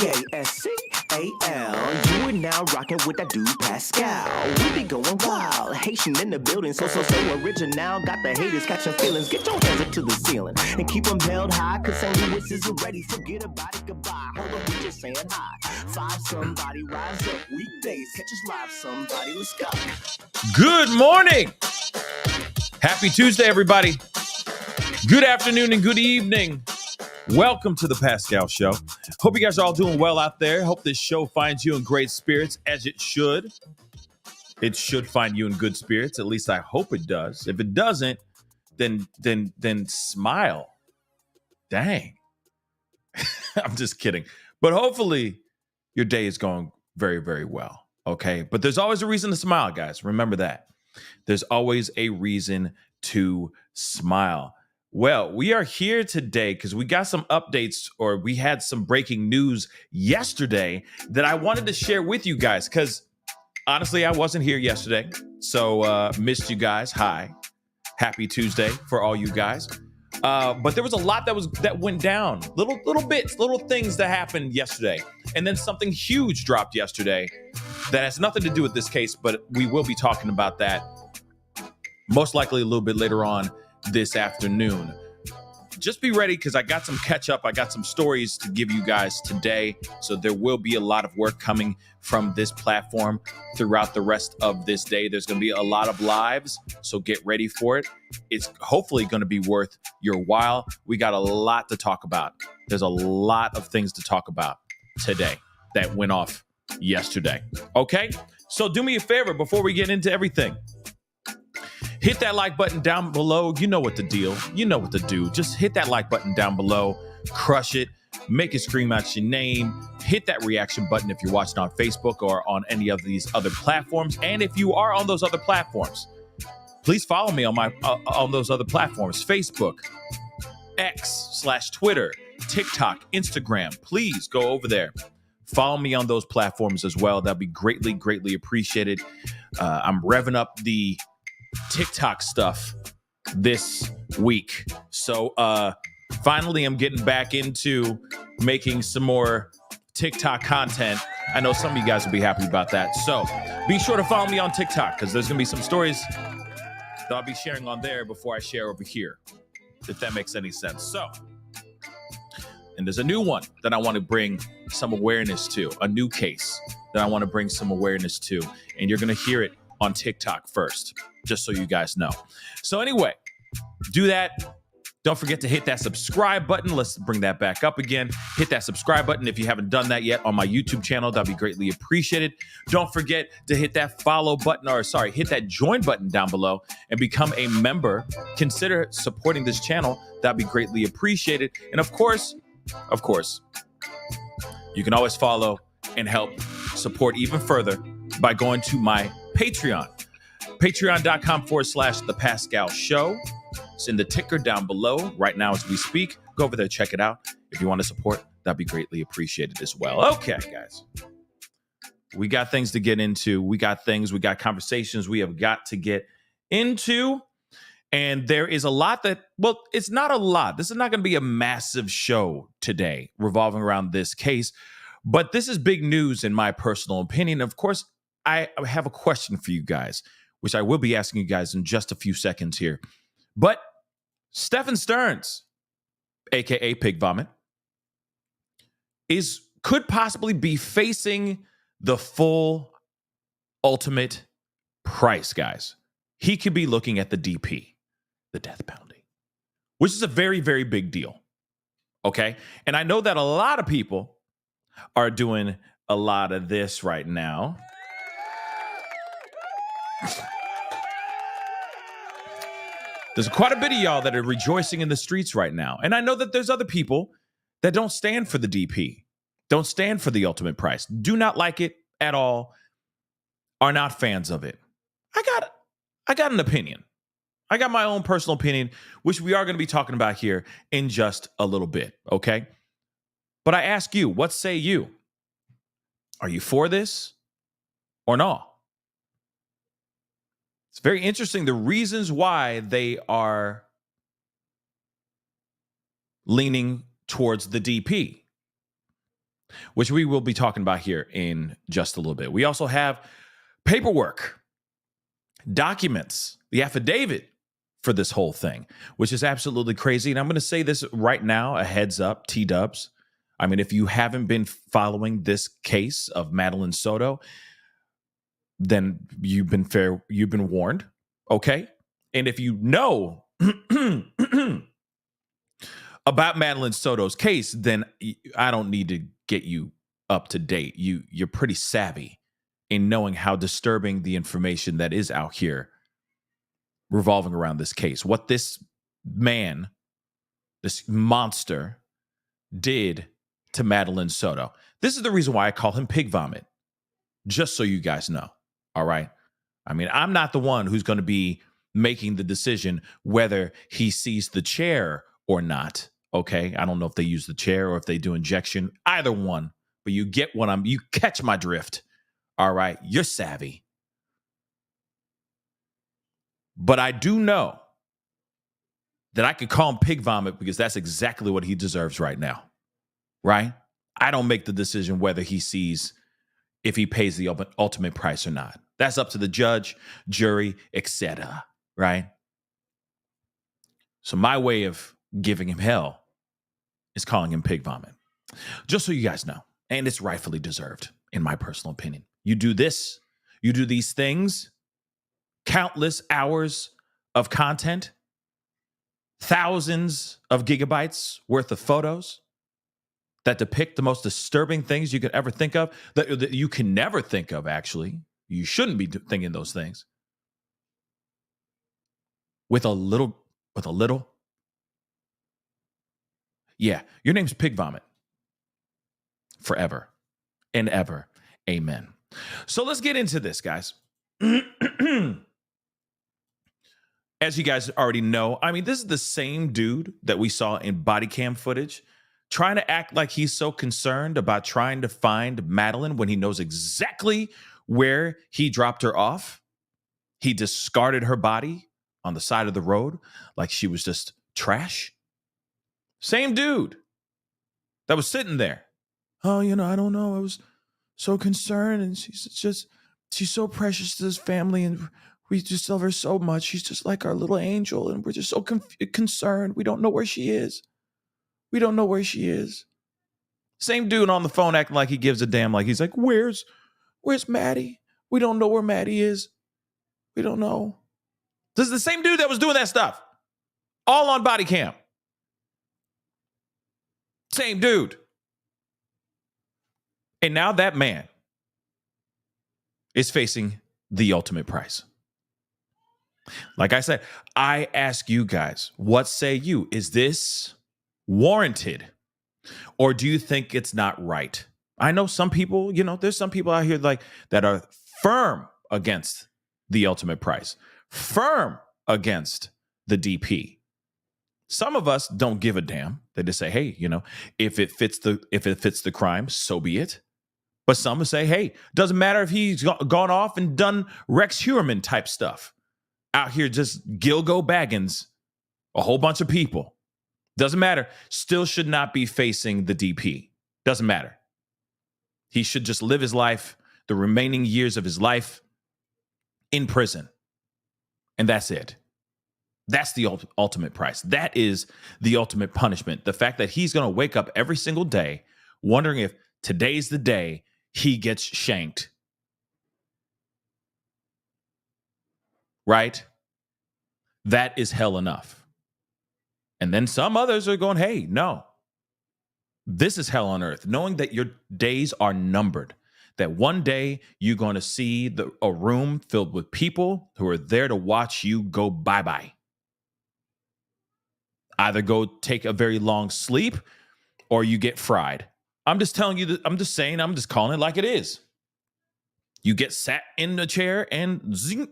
Pascal. You are now rocking with that dude Pascal. We be going wild, Haitian in the building, so original. Got the haters catching feelings. Get your hands up to the ceiling and keep them held high, cause St. Louis isn't ready. Forget about it, goodbye. Hold on, we just saying hi. Five somebody, rise up weekdays. Catch us live, somebody, let's go. Good morning. Happy Tuesday, everybody. Good afternoon and good evening. Welcome to the Pascal Show. Hope you guys are all doing well out there. Hope this show finds you in great spirits, as it should. It should find you in good spirits. At least I hope it does. If it doesn't, then smile. Dang. I'm just kidding. But hopefully your day is going very, very well. Okay. But there's always a reason to smile, guys. Remember that. There's always a reason to smile. Well, we are here today because we got some updates, or we had some breaking news yesterday that I wanted to share with you guys, because honestly, I wasn't here yesterday. So missed you guys. Hi. Happy Tuesday for all you guys. But there was a lot that went down. Little bits, little things that happened yesterday. And then something huge dropped yesterday that has nothing to do with this case, but we will be talking about that most likely a little bit later on this afternoon. Just be ready, because I got some catch up. I got some stories to give you guys today. So there will be a lot of work coming from this platform throughout the rest of this day. There's going to be a lot of lives, so get ready for it. It's hopefully going to be worth your while. We got a lot to talk about. There's a lot of things to talk about today that went off yesterday. Okay, so do me a favor before we get into everything. Hit that like button down below. You know what the deal. You know what to do. Just hit that like button down below. Crush it. Make it scream out your name. Hit that reaction button if you're watching on Facebook or on any of these other platforms. And if you are on those other platforms, please follow me on on those other platforms. Facebook, X/Twitter, TikTok, Instagram. Please go over there. Follow me on those platforms as well. That'd be greatly, greatly appreciated. I'm revving up the TikTok stuff this week. So finally, I'm getting back into making some more TikTok content. I know some of you guys will be happy about that. So be sure to follow me on TikTok, because there's going to be some stories that I'll be sharing on there before I share over here, if that makes any sense. So, and there's a new one that I want to bring some awareness to, a new case that I want to bring some awareness to. And you're going to hear it on TikTok first, just so you guys know. So anyway, do that. Don't forget to hit that subscribe button. Let's bring that back up again. Hit that subscribe button if you haven't done that yet on my YouTube channel. That'd be greatly appreciated. Don't forget to hit that follow button, hit that join button down below and become a member. Consider supporting this channel. That'd be greatly appreciated. And of course, you can always follow and help support even further by going to my Patreon. Patreon.com/thepascalshow. It's in the ticker down below right now as we speak. Go over there, check it out. If you want to support, that'd be greatly appreciated as well. Okay, guys. We got things to get into. We got conversations we have got to get into. And there is a lot it's not a lot. This is not going to be a massive show today revolving around this case. But this is big news in my personal opinion. Of course, I have a question for you guys, which I will be asking you guys in just a few seconds here. But Stephan Sterns, a.k.a. Pig Vomit, could possibly be facing the full ultimate price, guys. He could be looking at the DP, the death penalty, which is a very, very big deal. Okay? And I know that a lot of people are doing a lot of this right now. There's quite a bit of y'all that are rejoicing in the streets right now. And I know that there's other people that don't stand for the DP, don't stand for the ultimate price, do not like it at all, are not fans of it. I got an opinion. I got my own personal opinion, which we are going to be talking about here in just a little bit, okay? But I ask you, what say you? Are you for this or not? It's very interesting, the reasons why they are leaning towards the DP. which we will be talking about here in just a little bit. We also have paperwork, documents, the affidavit for this whole thing, which is absolutely crazy. And I'm going to say this right now, a heads up, T-dubs. I mean, if you haven't been following this case of Madeline Soto, then you've been warned, okay? And if you know about Madeline Soto's case, then I don't need to get you up to date. You're pretty savvy in knowing how disturbing the information that is out here revolving around this case. What this man, this monster, did to Madeline Soto. This is the reason why I call him pig vomit, just so you guys know, all right? I mean, I'm not the one who's going to be making the decision whether he sees the chair or not, okay? I don't know if they use the chair or if they do injection, either one, but you get what you catch my drift, all right? You're savvy. But I do know that I could call him pig vomit because that's exactly what he deserves right now, right? I don't make the decision whether he sees if he pays the ultimate price or not. That's up to the judge, jury, etc., right? So my way of giving him hell is calling him pig vomit. Just so you guys know, and it's rightfully deserved, in my personal opinion. You do this, you do these things, countless hours of content, thousands of gigabytes worth of photos that depict the most disturbing things you could ever think of, that you can never think of, actually. You shouldn't be thinking those things. With a little, yeah, your name's pig vomit. Forever and ever. Amen. So let's get into this, guys. As you guys already know, I mean, this is the same dude that we saw in body cam footage trying to act like he's so concerned about trying to find Madeline when he knows exactly where he dropped her off. He discarded her body on the side of the road like she was just trash. Same dude that was sitting there. Oh, I don't know. I was so concerned, and she's so precious to this family, and we just love her so much. She's just like our little angel, and we're just so concerned. We don't know where she is. Same dude on the phone acting like he gives a damn, like he's like, where's Maddie? We don't know where Maddie is. We don't know. This is the same dude that was doing that stuff. All on body cam. Same dude. And now that man is facing the ultimate price. Like I said, I ask you guys, what say you? Is this warranted? Or do you think it's not right? I know some people, there's some people out here like that are firm against the ultimate price, firm against the DP. Some of us don't give a damn. They just say, hey, if it fits the crime, so be it. But some will say, hey, doesn't matter if he's gone off and done Rex Heuermann type stuff. Out here just Gilgo Baggins, a whole bunch of people. Doesn't matter. Still should not be facing the DP. Doesn't matter. He should just live his life, the remaining years of his life in prison. And that's it. That's the ultimate price. That is the ultimate punishment. The fact that he's going to wake up every single day wondering if today's the day he gets shanked. Right? That is hell enough. And then some others are going, hey, no. This is hell on earth. Knowing that your days are numbered. That one day you're going to see a room filled with people who are there to watch you go bye-bye. Either go take a very long sleep or you get fried. I'm just telling you that, I'm just calling it like it is. You get sat in a chair and zing,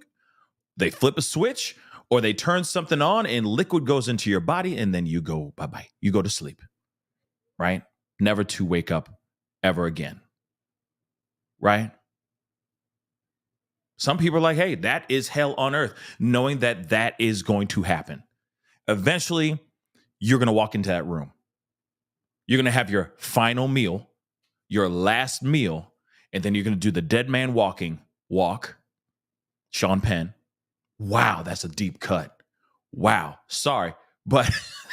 they flip a switch or they turn something on and liquid goes into your body and then you go bye-bye. You go to sleep, right? Never to wake up ever again, right? Some people are like, hey, that is hell on earth, knowing that that is going to happen. Eventually, you're going to walk into that room. You're going to have your final meal. your last meal, and then you're going to do the dead man walk, Sean Penn. Wow, that's a deep cut. Wow, sorry, but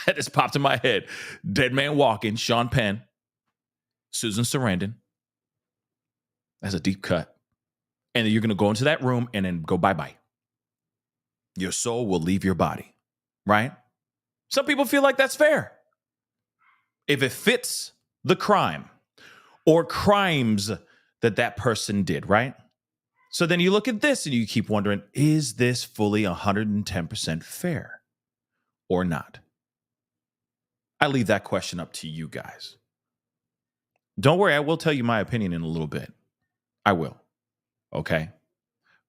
that just popped in my head. Dead man walking, Sean Penn, Susan Sarandon. That's a deep cut. And then you're going to go into that room and then go bye-bye. Your soul will leave your body, right? Some people feel like that's fair. If it fits the crime or crimes that person did, right? So then you look at this and you keep wondering, is this fully 110% fair or not? I leave that question up to you guys. Don't worry, I will tell you my opinion in a little bit. I will. Okay.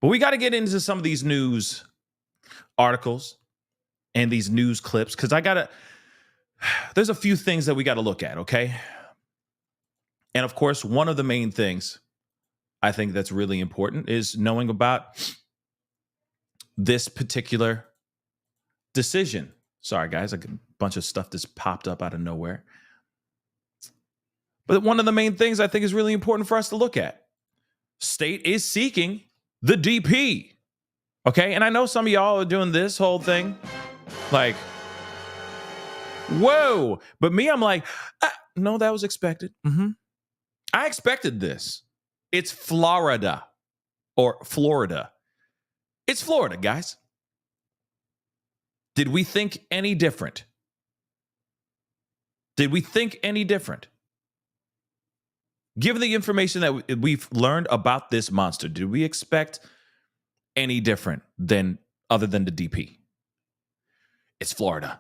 But we got to get into some of these news articles and these news clips because there's a few things that we got to look at. Okay. And of course, one of the main things I think that's really important is knowing about this particular decision. Sorry, guys, a bunch of stuff just popped up out of nowhere. But one of the main things I think is really important for us to look at. State is seeking the DP. Okay, and I know some of y'all are doing this whole thing like, whoa. But me, I'm like, no, that was expected. I expected this. It's Florida or Florida. It's Florida, guys. Did we think any different? Did we think any different? Given the information that we've learned about this monster, did we expect any different than other than the DP? It's Florida.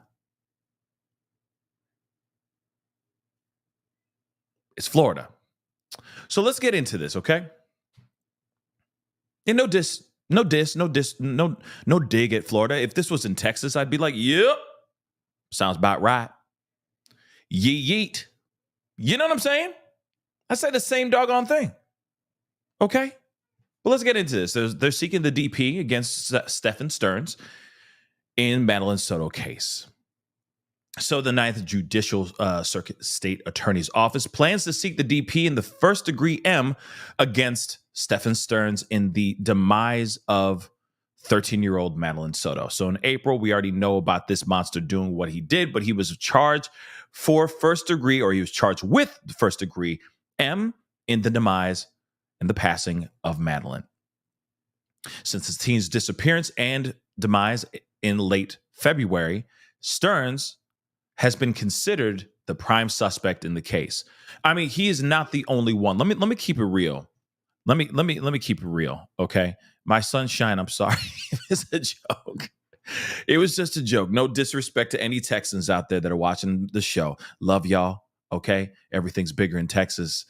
It's Florida. So let's get into this, okay? And no dig at Florida. If this was in Texas, I'd be like, yep, sounds about right. Yeet. You know what I'm saying? I say the same doggone thing. Okay? Well, let's get into this. They're seeking the DP against Stephan Sterns in Madeline Soto case. So the Ninth Judicial Circuit State Attorney's Office plans to seek the DP in the first degree M against Stephan Sterns in the demise of 13-year-old Madeline Soto. So in April, we already know about this monster doing what he did, but he was charged for first degree, or he was charged with the first degree M in the demise and the passing of Madeline. Since the teen's disappearance and demise in late February, Sterns has been considered the prime suspect in the case. I mean, he is not the only one. Let me keep it real. Let me keep it real, okay? My sunshine, I'm sorry. It's a joke. It was just a joke. No disrespect to any Texans out there that are watching the show. Love y'all, okay? Everything's bigger in Texas.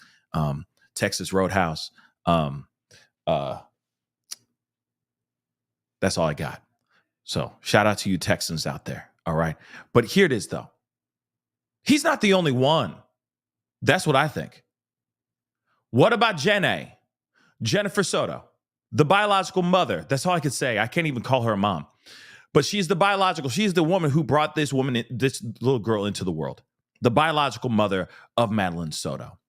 Texas Roadhouse. That's all I got. So shout out to you Texans out there, all right? But here it is, though. He's not the only one. That's what I think. What about Jennifer Soto, the biological mother? That's all I could say. I can't even call her a mom. But she's she's the woman who brought this little girl into the world. The biological mother of Madeline Soto.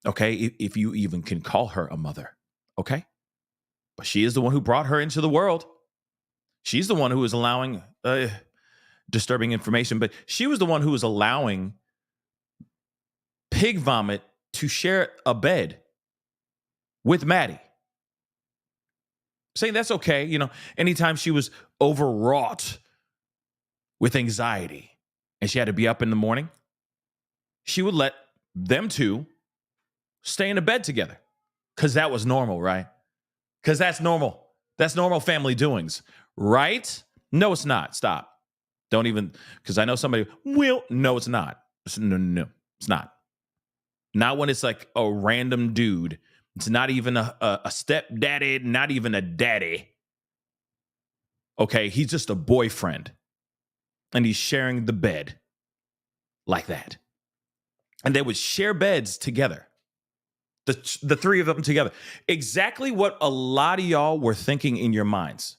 Okay, if you even can call her a mother. Okay? But she is the one who brought her into the world. She's the one who is allowing disturbing information, but she was the one who was allowing pig vomit to share a bed with Maddie. Saying that's okay, you know, anytime she was overwrought with anxiety and she had to be up in the morning, she would let them two stay in a bed together because that was normal, right? Because that's normal. That's normal family doings, right? No, it's not. Stop. Don't even, because I know somebody will. No, it's not. No, it's not. Not when it's like a random dude. It's not even a stepdaddy, not even a daddy. Okay, he's just a boyfriend. And he's sharing the bed like that. And they would share beds together. The three of them together. Exactly what a lot of y'all were thinking in your minds.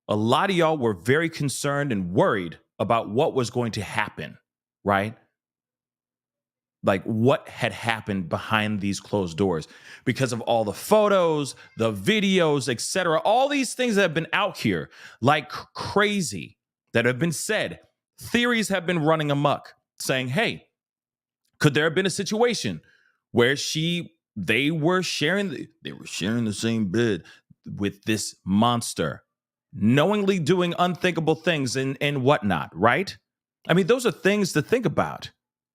A lot of y'all were very concerned and worried about what was going to happen, right? like what had happened behind these closed doors because of all the photos, the videos, etc. All these things that have been out here like crazy that have been said. Theories have been running amok saying, hey, could there have been a situation where they were sharing the same bed with this monster, knowingly doing unthinkable things and whatnot, right? I mean, those are things to think about,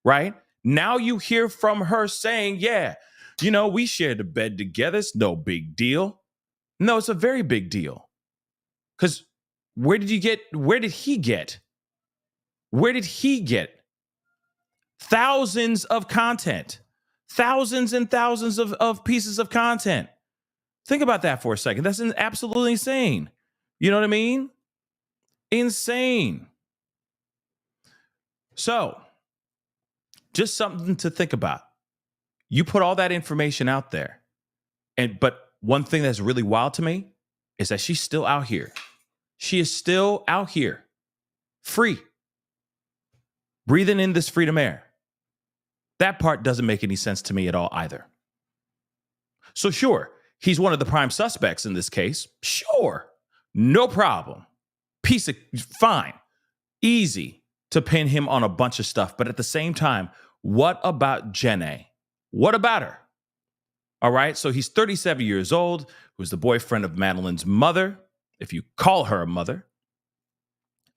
right? Now you hear from her saying, yeah, we shared a bed together. It's no big deal. No, it's a very big deal. Because where did he get thousands of content, thousands and thousands of pieces of content? Think about that for a second. That's absolutely insane. You know what I mean? Insane. So, just something to think about. You put all that information out there. But one thing that's really wild to me is that she's still out here. She is still out here, free, breathing in this freedom air. That part doesn't make any sense to me at all either. So sure, he's one of the prime suspects in this case. Sure, no problem. Fine, easy to pin him on a bunch of stuff. But at the same time, what about Jenna? What about her? All right, so he's 37 years old, who's the boyfriend of Madeline's mother, if you call her a mother,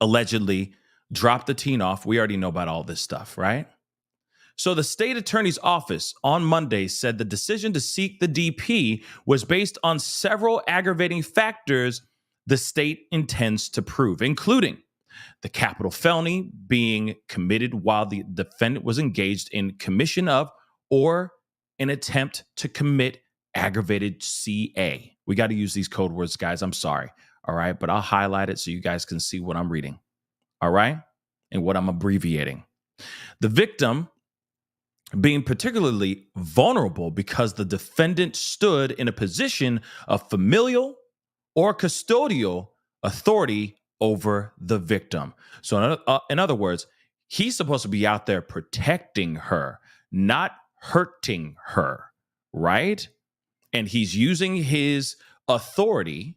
allegedly dropped the teen off. We already know about all this stuff, right? So the state attorney's office on Monday said the decision to seek the DP was based on several aggravating factors the state intends to prove, including the capital felony being committed while the defendant was engaged in commission of or an attempt to commit aggravated CA. We got to use these code words, guys. I'm sorry. All right. But I'll highlight it so you guys can see what I'm reading. All right. And what I'm abbreviating. The victim being particularly vulnerable because the defendant stood in a position of familial or custodial authority over the victim. So in other words, he's supposed to be out there protecting her, not hurting her, right? And he's using his authority,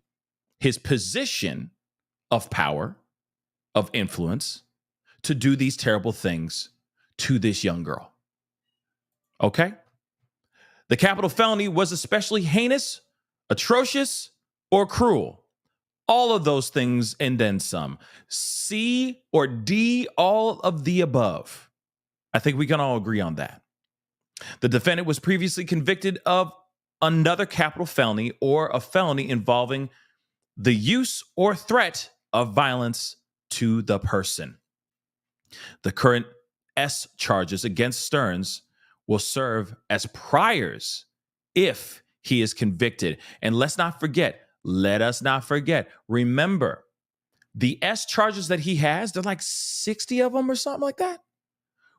his position of power, of influence, to do these terrible things to this young girl. Okay? The capital felony was especially heinous, atrocious, or cruel. All of those things and then some. C or D, all of the above. I think we can all agree on that. The defendant was previously convicted of another capital felony or a felony involving the use or threat of violence to the person. The current S charges against Sterns will serve as priors if he is convicted. And let us not forget, remember, the S charges that he has, they're like 60 of them or something like that.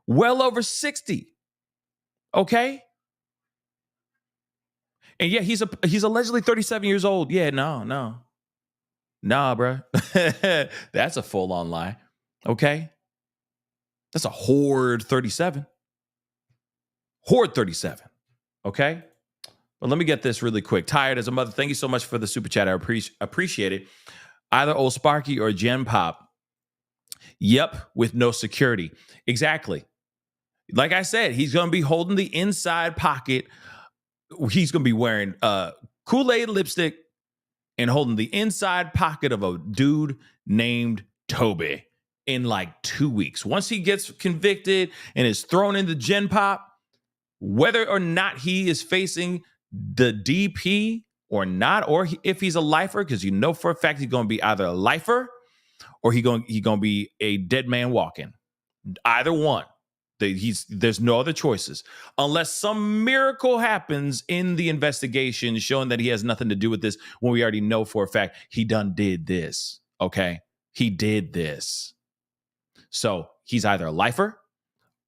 Well over 60. Okay? And yeah, he's allegedly 37 years old. Yeah, no. Nah, bro. That's a full-on lie. Okay? That's a horde 37. Horde 37. Okay? But let me get this really quick. Tired as a mother. Thank you so much for the super chat. I appreciate it. Either Old Sparky or Gen Pop. Yep, with no security. Exactly. Like I said, he's going to be holding the inside pocket. He's going to be wearing Kool-Aid lipstick and holding the inside pocket of a dude named Toby in like 2 weeks. Once he gets convicted and is thrown into Gen Pop, whether or not he is facing the DP or not, or if he's a lifer, because you know for a fact he's going to be either a lifer or he's going to be a dead man walking. Either one. There's no other choices unless some miracle happens in the investigation showing that he has nothing to do with this, when we already know for a fact he done did this. Okay, he did this. So he's either a lifer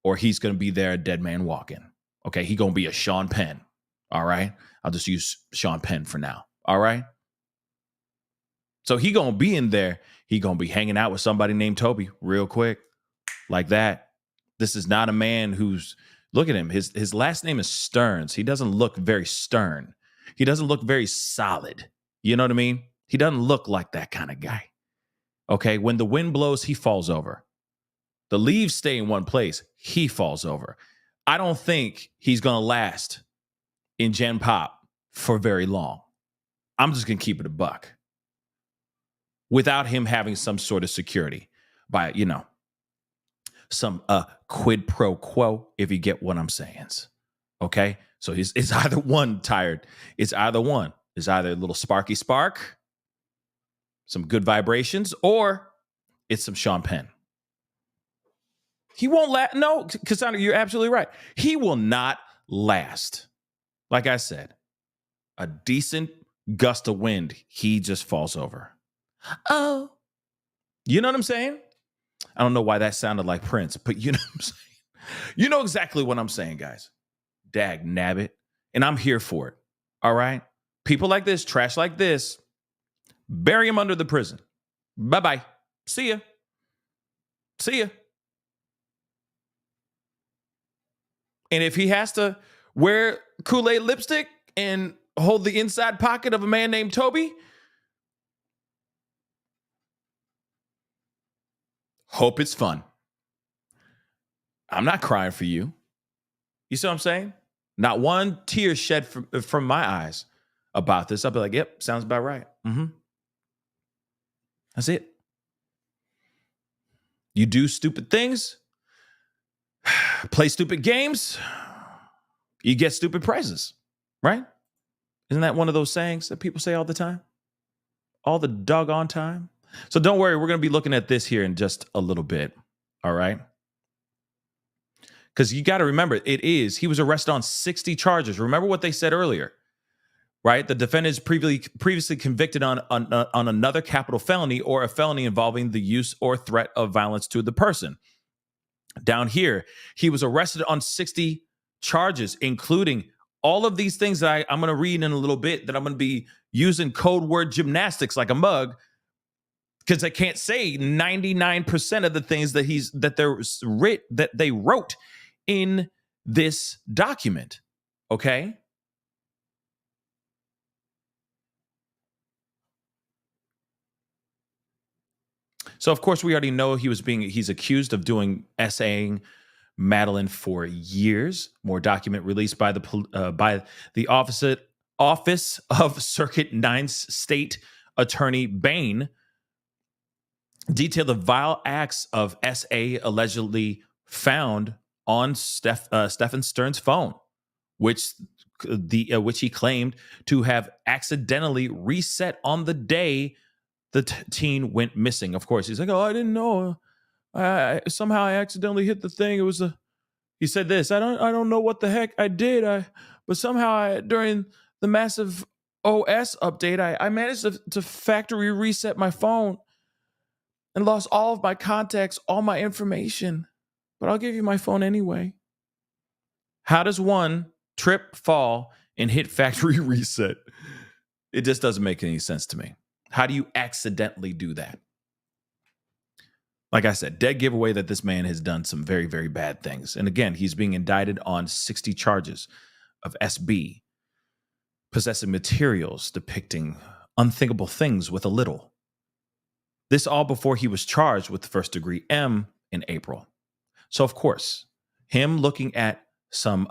or he's going to be there a dead man walking. Okay, he going to be a Sean Penn. All right, I'll just use Sean Penn for now. All right. So he going to be in there. He going to be hanging out with somebody named Toby real quick like that. This is not a man who's Look at him. His last name is Sterns. He doesn't look very stern. He doesn't look very solid. You know what I mean? He doesn't look like that kind of guy. Okay, when the wind blows, he falls over. The leaves stay in one place. He falls over. I don't think he's going to last in Gen Pop for very long. I'm just going to keep it a buck without him having some sort of security by, some quid pro quo, if you get what I'm saying. Okay? So it's either one tired. It's either one. It's either a little sparky spark, some good vibrations, or it's some Sean Penn. He won't last. No, Cassandra, you're absolutely right. He will not last. Like I said, a decent gust of wind, he just falls over. Oh. You know what I'm saying? I don't know why that sounded like Prince, but you know what I'm saying? You know exactly what I'm saying, guys. Dag nabbit. And I'm here for it. All right? People like this, trash like this, bury him under the prison. Bye-bye. See ya. See ya. And if he has to wear Kool-Aid lipstick and hold the inside pocket of a man named Toby, hope it's fun. I'm not crying for you. You see what I'm saying? Not one tear shed from my eyes about this. I'll be like, yep, sounds about right. That's it. You do stupid things, play stupid games, you get stupid prizes, right? Isn't that one of those sayings that people say all the time? All the doggone time. So don't worry, we're going to be looking at this here in just a little bit, all right? Because you got to remember, he was arrested on 60 charges. Remember what they said earlier, right? The defendant is previously convicted on another capital felony or a felony involving the use or threat of violence to the person. Down here, he was arrested on 60 charges, including all of these things that I'm going to read in a little bit, that I'm going to be using code word gymnastics like a mug, because I can't say 99% of the things that they wrote in this document. Okay? So of course we already know he's accused of SAing Madeline for years. More document released by the Office of Circuit 9 State Attorney Bain detail the vile acts of SA allegedly found on Stephan Sterns' phone, which he claimed to have accidentally reset on the day the teen went missing. Of course, he's like, "Oh, I didn't know. Somehow I accidentally hit the thing. It was He said this. I don't know what the heck I did. But somehow during the massive OS update, I managed to factory reset my phone and lost all of my contacts, all my information. But I'll give you my phone anyway." How does one trip, fall, and hit factory reset? It just doesn't make any sense to me. How do you accidentally do that? Like I said, dead giveaway that this man has done some very, very bad things. And again, he's being indicted on 60 charges of SB, possessing materials depicting unthinkable things with a little. This all before he was charged with first degree M in April. So of course, him looking at some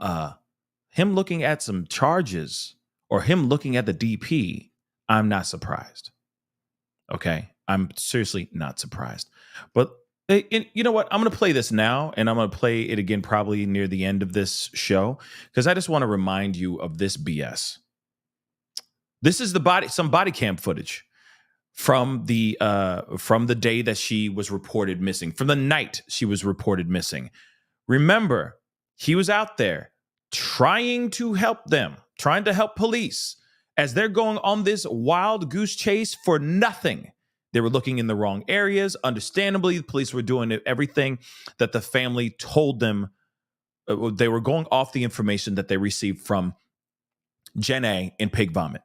charges, or him looking at the DP, I'm not surprised. Okay, I'm seriously not surprised. But you know what? I'm going to play this now, and I'm going to play it again probably near the end of this show, because I just want to remind you of this BS. This is some body cam footage from the day that she was reported missing, from the night she was reported missing. Remember, he was out there trying to help police as they're going on this wild goose chase for nothing. They were looking in the wrong areas. Understandably, the police were doing everything that the family told them. They were going off the information that they received from Jen A and Pig Vomit.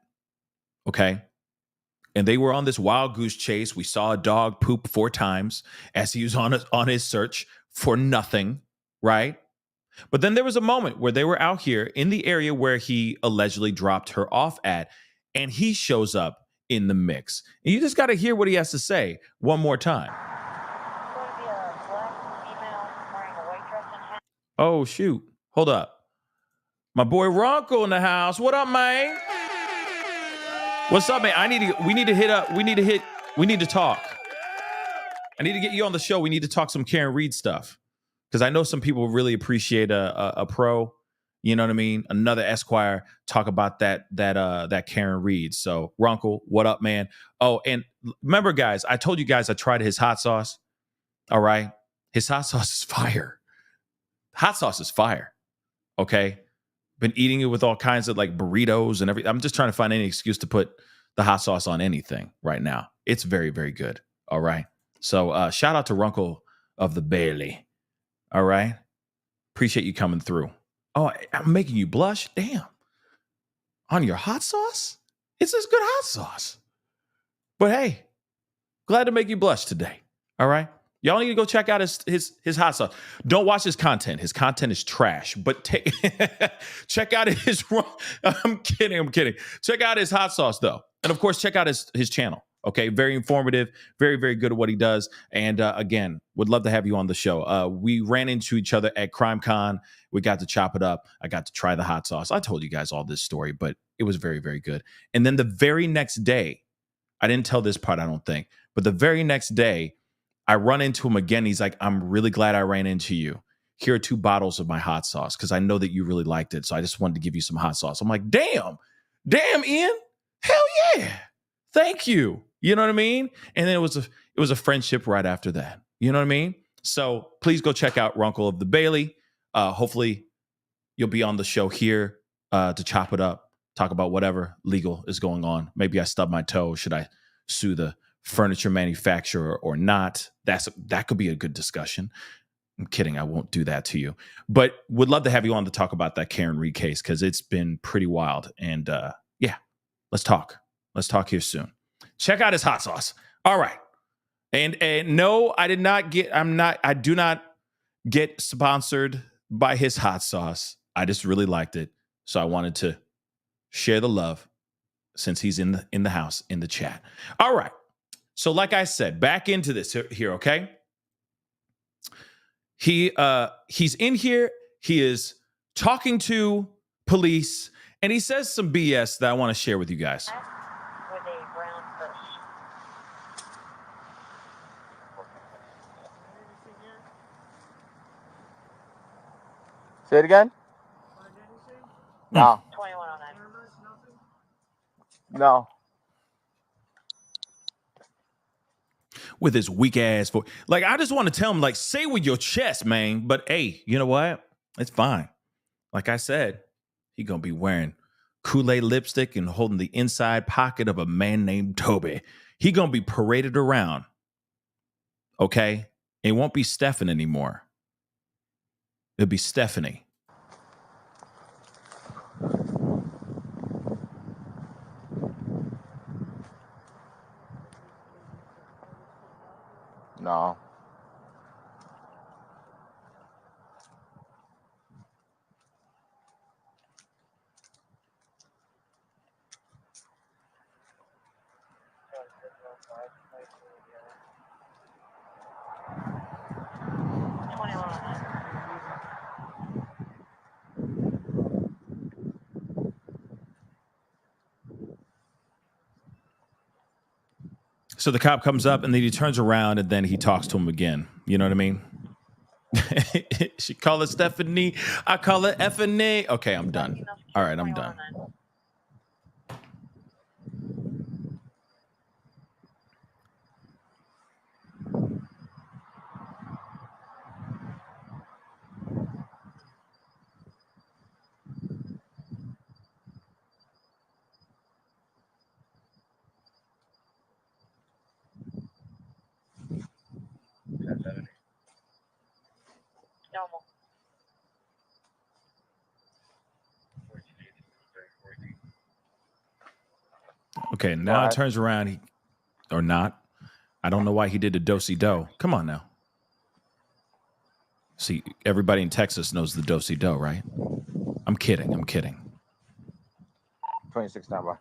Okay? And they were on this wild goose chase. We saw a dog poop 4 times as he was on his search for nothing, right? But then there was a moment where they were out here in the area where he allegedly dropped her off at, and he shows up in the mix. And you just got to hear what he has to say one more time. Oh, shoot. Hold up. My boy Ronco in the house. What up, man? What's up, man? We need to talk. I need to get you on the show. We need to talk some Karen Reed stuff. Because I know some people really appreciate a pro, you know what I mean? Another Esquire talk about that Karen Reed. So Ronco, what up, man? Oh, and remember, guys, I told you guys I tried his hot sauce. All right. His hot sauce is fire. Hot sauce is fire. Okay. Been eating it with all kinds of like burritos and everything. I'm just trying to find any excuse to put the hot sauce on anything right now. It's very, very good. All right. So shout out to Runkle of the Bailey. All right. Appreciate you coming through. Oh, I'm making you blush. Damn. On your hot sauce? It's this good hot sauce. But hey, glad to make you blush today. All right. Y'all need to go check out his hot sauce. Don't watch his content. His content is trash. But check out his. I'm kidding. Check out his hot sauce though, and of course, check out his channel. Okay, very informative, very very good at what he does. And again, would love to have you on the show. We ran into each other at CrimeCon. We got to chop it up. I got to try the hot sauce. I told you guys all this story, but it was very very good. And then the very next day, I didn't tell this part, I don't think, but the very next day, I run into him again. He's like, I'm really glad I ran into you. Here are 2 bottles of my hot sauce because I know that you really liked it. So I just wanted to give you some hot sauce. I'm like, damn, Ian. Hell yeah. Thank you. You know what I mean? And then it was a friendship right after that. You know what I mean? So please go check out Runkle of the Bailey. Hopefully you'll be on the show here to chop it up, talk about whatever legal is going on. Maybe I stubbed my toe. Should I sue the furniture manufacturer or not? That could be a good discussion. I'm kidding. I won't do that to you, but would love to have you on to talk about that Karen Reed case because it's been pretty wild. And yeah, let's talk. Let's talk here soon. Check out his hot sauce. All right. And no, I do not get sponsored by his hot sauce. I just really liked it. So I wanted to share the love since he's in the house, in the chat. All right. So like I said, back into this here, okay? He's in here. He is talking to police, and he says some BS that I want to share with you guys. With a brown purse. Say it again? No. 2109. No. With his weak ass voice. Like, I just want to tell him, like, say with your chest, man. But hey, you know what? It's fine. Like I said, he gonna be wearing Kool-Aid lipstick and holding the inside pocket of a man named Toby. He gonna be paraded around. Okay? It won't be Stephan anymore. It'll be Stephanie. No. So the cop comes up and then he turns around and then he talks to him again. You know what I mean? She call it Stephanie. I call it Effany. Okay, I'm done. All right, I'm done. Normal. Okay, now it turns around. Or not. I don't know why he did the do-si-do. Come on now. See, everybody in Texas knows the do-si-do, right? I'm kidding. 26 standby.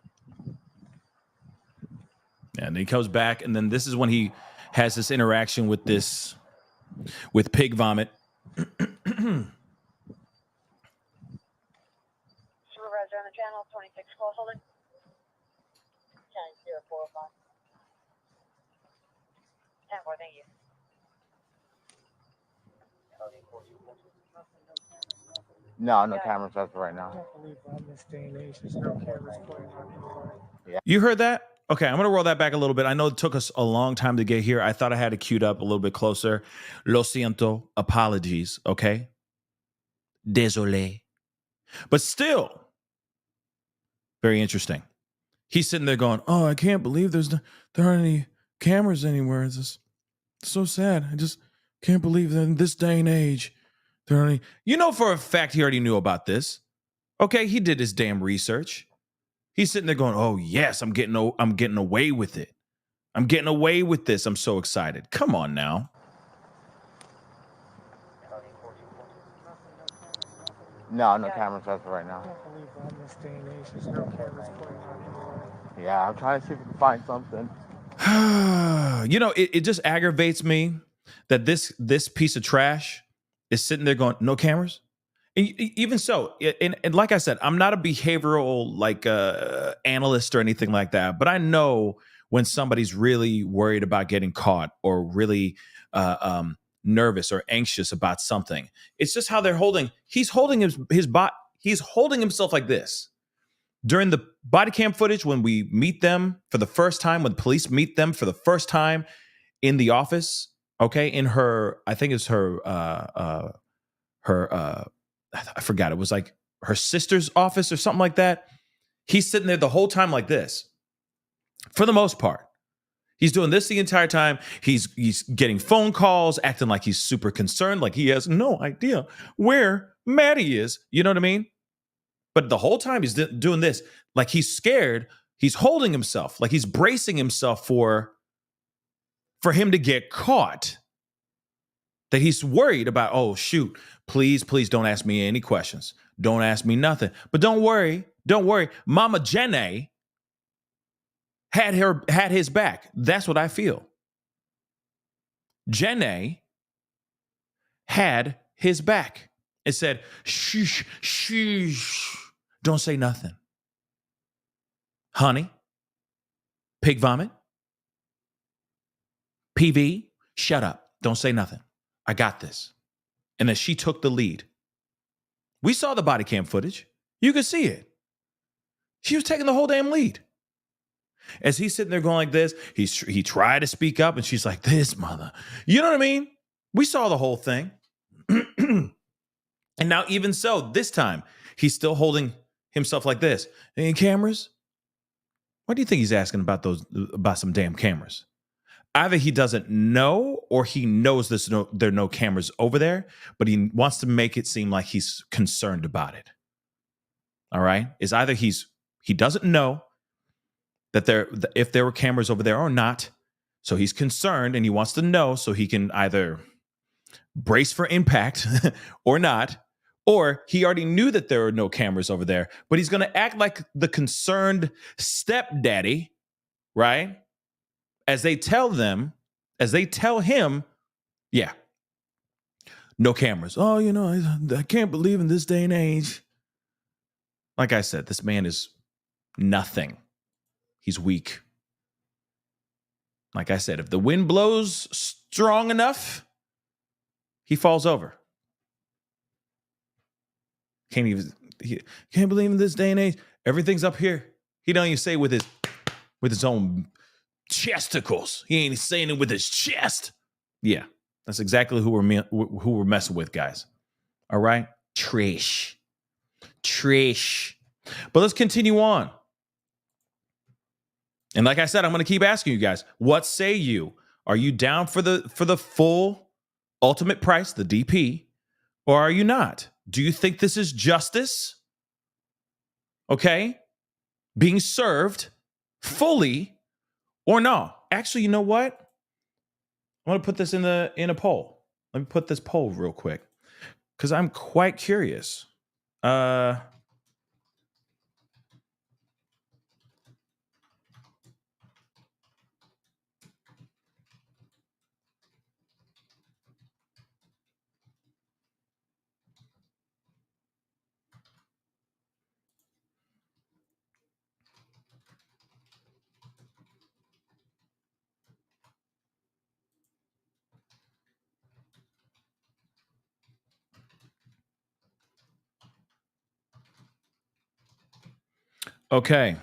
And he comes back, and then this is when he has this interaction with pig vomit. Supervisor on the channel, 26 call holding. 10-0405. 10-4, thank you. No cameras as of right now. Yeah. You heard that? Okay, I'm going to roll that back a little bit. I know it took us a long time to get here. I thought I had it queued up a little bit closer. Lo siento. Apologies, okay? Désolé. But still, very interesting. He's sitting there going, oh, I can't believe there aren't any cameras anywhere. It's just so sad. I just can't believe that in this day and age, there aren't any. You know for a fact he already knew about this. Okay, he did his damn research. He's sitting there going, oh, yes, I'm getting away with it. I'm getting away with this. I'm so excited. Come on now. No cameras as of right now. Yeah, I'm trying to see if we can find something. You know, it just aggravates me that this piece of trash is sitting there going, no cameras. And even so, and like I said, I'm not a behavioral analyst or anything like that, but I know when somebody's really worried about getting caught or really nervous or anxious about something. It's just how they're holding. He's holding his body. He's holding himself like this. During the body cam footage, when we meet them for the first time, when police meet them for the first time in the office, okay, in her, I think it's her I forgot. It was like her sister's office or something like that. He's sitting there the whole time like this. For the most part. He's doing this the entire time. He's getting phone calls, acting like he's super concerned, like he has no idea where Maddie is. You know what I mean? But the whole time he's doing this, like he's scared. He's holding himself, like he's bracing himself for him to get caught. That he's worried about, oh, shoot, please don't ask me any questions. Don't ask me nothing. But don't worry. Mama Jenny had his back. That's what I feel. Jenny had his back. It said, shh, don't say nothing. Honey, pig vomit, PV, shut up. Don't say nothing. I got this. And then she took the lead. We saw the body cam footage. You could see it. She was taking the whole damn lead. As he's sitting there going like this, he tried to speak up and she's like, this mother. You know what I mean? We saw the whole thing. And now even so, this time, he's still holding himself like this. Any cameras? What do you think he's asking about some damn cameras? Either he doesn't know or he knows there are no cameras over there, but he wants to make it seem like he's concerned about it. All right? It's either he doesn't know that if there were cameras over there or not, so he's concerned and he wants to know so he can either brace for impact or not, or he already knew that there are no cameras over there, but he's going to act like the concerned stepdaddy, right? As they tell him, yeah, no cameras. Oh, you know, I can't believe in this day and age. Like I said, this man is nothing. He's weak. Like I said, if the wind blows strong enough, he falls over. Can't believe in this day and age. Everything's up here. He don't even say with his own chesticles. He ain't saying it with his chest. Yeah, that's exactly who we're messing with, guys. All right, Trish. But let's continue on. And like I said, I'm going to keep asking you guys, what say you? Are you down for the full ultimate price, the DP, or are you not? Do you think this is justice? Okay? Being served fully or no? Actually, you know what? I want to put this in a poll. Let me put this poll real quick. because I'm quite curious. Okay.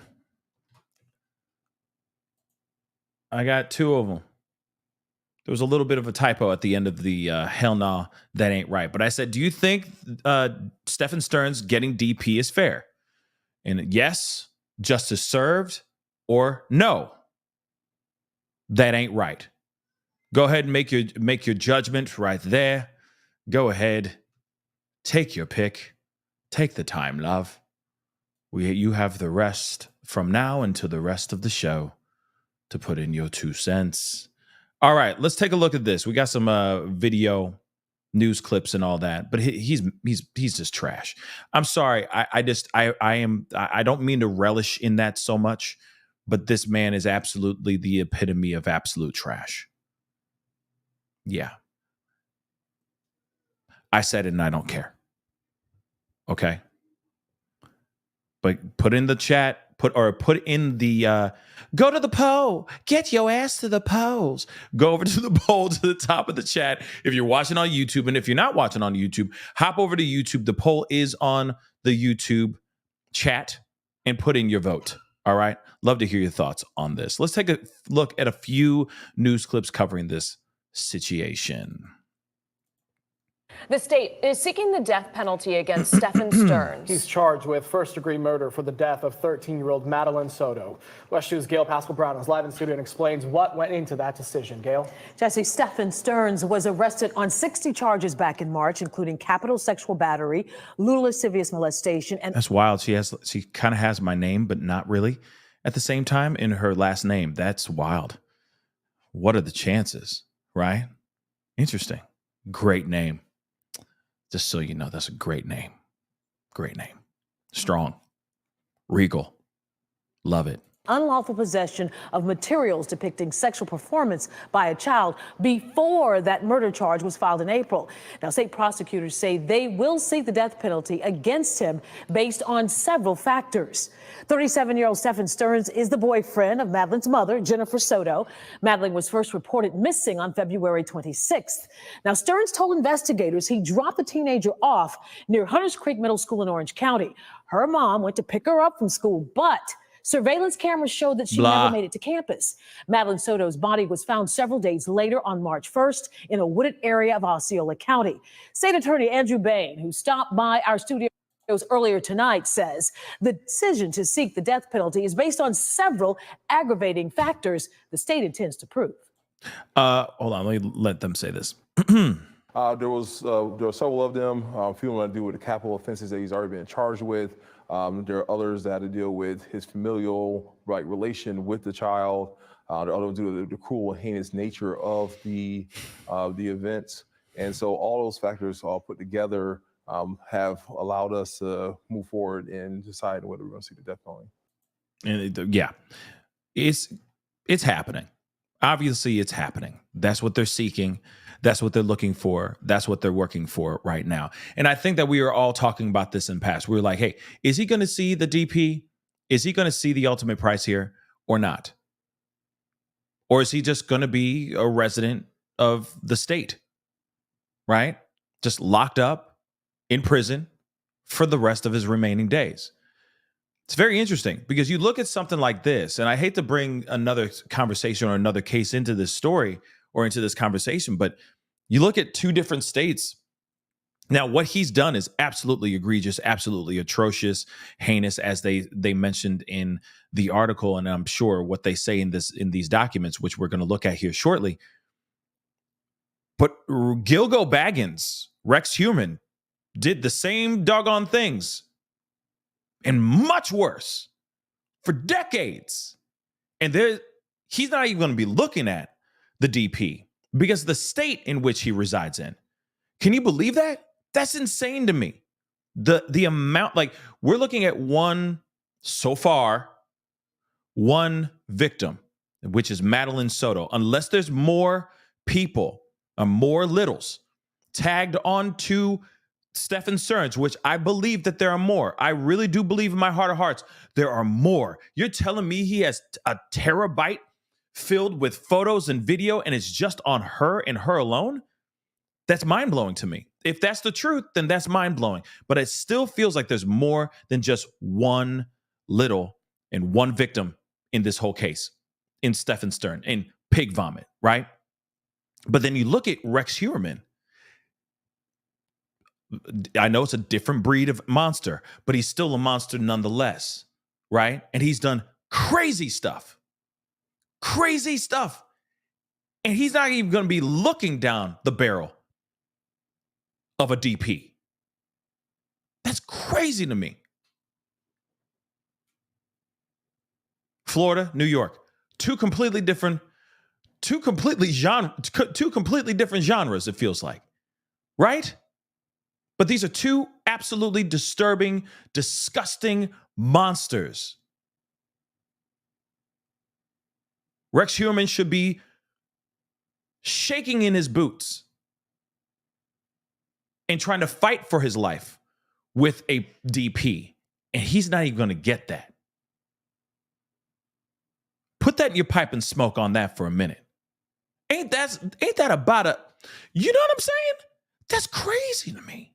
I got two of them. There was a little bit of a typo at the end of the hell nah, that ain't right. But I said, do you think Stephan Sterns getting DP is fair? And yes, justice served, or no, that ain't right. Go ahead and make your judgment right there. Go ahead. Take your pick. Take the time, love. You have the rest from now until the rest of the show to put in your 2 cents. All right, let's take a look at this. We got some video news clips and all that, but he's just trash. I'm sorry. I don't mean to relish in that so much, but this man is absolutely the epitome of absolute trash. Yeah. I said it and I don't care. Okay. But put in the chat, put in the go to the poll. Get your ass to the polls. Go over to the poll to the top of the chat if you're watching on YouTube. And if you're not watching on YouTube, hop over to YouTube. The poll is on the YouTube chat and put in your vote. All right. Love to hear your thoughts on this. Let's take a look at a few news clips covering this situation. The state is seeking the death penalty against Stephan Sterns. He's charged with first-degree murder for the death of 13-year-old Madeline Soto. West 2's Gail Pascal Brown is live in studio and explains what went into that decision. Gail? Jesse, Stephan Sterns was arrested on 60 charges back in March, including capital sexual battery, lewd lascivious molestation, and... That's wild. She kind of has my name, but not really at the same time in her last name. That's wild. What are the chances, right? Interesting. Great name. Just so you know, that's a great name. Great name. Strong. Regal. Love it. Unlawful possession of materials depicting sexual performance by a child before that murder charge was filed in April. Now, state prosecutors say they will seek the death penalty against him based on several factors. 37-year-old Stephan Sterns is the boyfriend of Madeline's mother, Jennifer Soto. Madeline was first reported missing on February 26th. Now, Sterns told investigators he dropped the teenager off near Hunters Creek Middle School in Orange County. Her mom went to pick her up from school, but surveillance cameras showed that she never made it to campus. Madeline Soto's body was found several days later on March 1st in a wooded area of Osceola County. State Attorney Andrew Bain, who stopped by our studios earlier tonight, says the decision to seek the death penalty is based on several aggravating factors the state intends to prove. Hold on, let me let them say this. There were several of them. A few of them had to do with the capital offenses that he's already been charged with. There are others that had to deal with his familial relation with the child. There are others due to the cruel and heinous nature of the events. And so all those factors all put together have allowed us to move forward and decide whether we're going to see the death penalty. And yeah, it's happening. Obviously, it's happening. That's what they're seeking. That's what they're looking for. That's what they're working for right now. And I think that we are all talking about this in the past. We were like, hey, is he going to see the DP? Is he going to see the ultimate price here or not? Or is he just going to be a resident of the state, right? Just locked up in prison for the rest of his remaining days. It's very interesting because you look at something like this, and I hate to bring another conversation or another case into this story or into this conversation, but you look at two different states. Now, what he's done is absolutely egregious, absolutely atrocious, heinous, as they mentioned in the article, and I'm sure what they say in these documents, which we're going to look at here shortly. But Gilgo Baggins, Rex Human, did the same doggone things and much worse for decades. And he's not even going to be looking at the DP because the state in which he resides in. Can you believe that? That's insane to me. The amount, like, we're looking at one victim, which is Madeline Soto. Unless there's more people or more littles tagged onto Stephan Sterns, which I believe that there are more. I really do believe in my heart of hearts there are more. You're telling me he has a terabyte filled with photos and video and it's just on her and her alone? That's mind-blowing to me. If that's the truth, then that's mind-blowing. But it still feels like there's more than just one little and one victim in this whole case, in Stephan Sterns, in pig vomit, right? But then you look at Rex Heuermann. I know it's a different breed of monster, but he's still a monster nonetheless, right? And he's done crazy stuff. And he's not even going to be looking down the barrel of a DP. That's crazy to me. Florida, New York, two completely different genres, it feels like, right? But these are two absolutely disturbing, disgusting monsters. Rex Heuermann should be shaking in his boots and trying to fight for his life with a DP. And he's not even going to get that. Put that in your pipe and smoke on that for a minute. Ain't that about a, you know what I'm saying? That's crazy to me.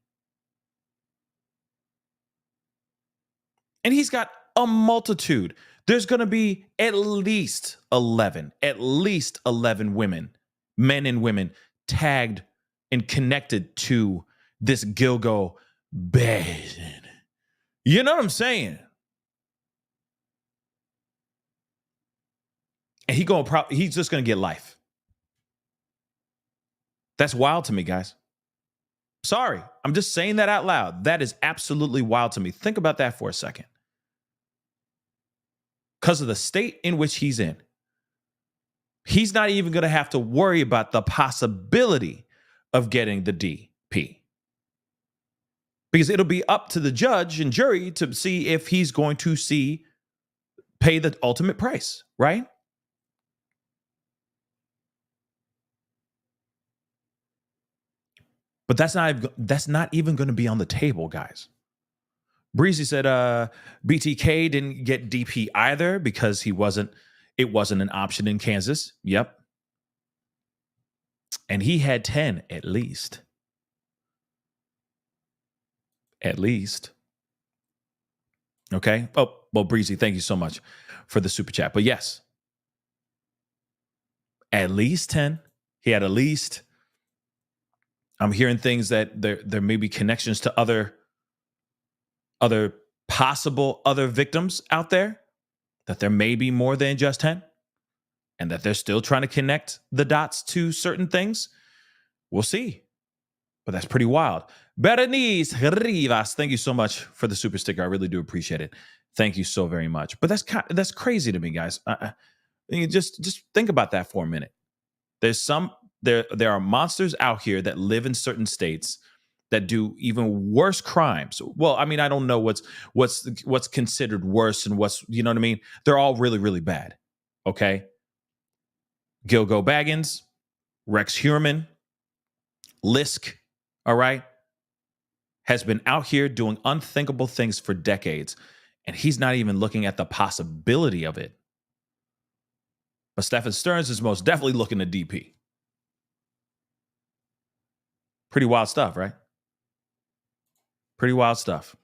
And he's got a multitude. There's going to be at least 11 women, men and women, tagged and connected to this Gilgo Basin. You know what I'm saying? And he's just going to get life. That's wild to me, guys. Sorry, I'm just saying that out loud. That is absolutely wild to me. Think about that for a second. Because of the state in which he's in, he's not even going to have to worry about the possibility of getting the DP. Because it'll be up to the judge and jury to see if he's going to pay the ultimate price, right? But that's not even going to be on the table, guys. Breezy said BTK didn't get DP either because it wasn't an option in Kansas. Yep. And he had 10 at least. At least. Okay. Oh, well, Breezy, thank you so much for the super chat. But yes, at least 10. He had at least. I'm hearing things that there may be connections to other possible victims out there, that there may be more than just 10, and that they're still trying to connect the dots to certain things. We'll see. But that's pretty wild. Berenice Rivas, thank you so much for the super sticker. I really do appreciate it. Thank you so very much. But that's crazy to me, guys. Just think about that for a minute. There are monsters out here that live in certain states that do even worse crimes. Well, I mean, I don't know what's considered worse and what's, you know what I mean? They're all really, really bad. Okay. Gilgo Baggins, Rex Heuermann, Lisk, all right, has been out here doing unthinkable things for decades, and he's not even looking at the possibility of it. But Stephan Sterns is most definitely looking at DP. Pretty wild stuff, right? Pretty wild stuff.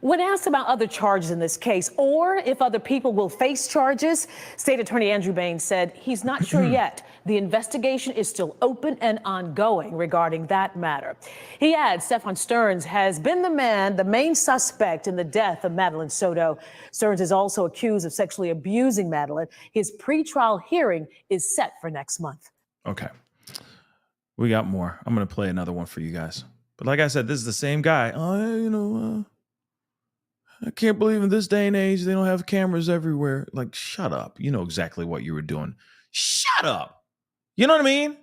When asked about other charges in this case or if other people will face charges, State Attorney Andrew Bain said he's not sure yet. The investigation is still open and ongoing regarding that matter. He adds Stephan Sterns has been the main suspect in the death of Madeline Soto. Sterns is also accused of sexually abusing Madeline. His pretrial hearing is set for next month. Okay. We got more. I'm going to play another one for you guys. But like I said, this is the same guy. I can't believe in this day and age they don't have cameras everywhere. Like, shut up. You know exactly what you were doing. Shut up. You know what I mean?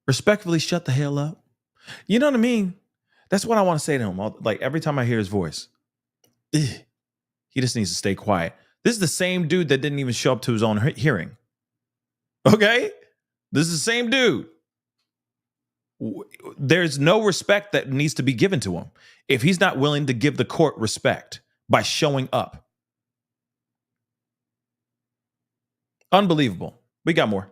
Respectfully, shut the hell up. You know what I mean? That's what I want to say to him. Like every time I hear his voice, he just needs to stay quiet. This is the same dude that didn't even show up to his own hearing. Okay? This is the same dude. There's no respect that needs to be given to him if he's not willing to give the court respect by showing up. Unbelievable. We got more.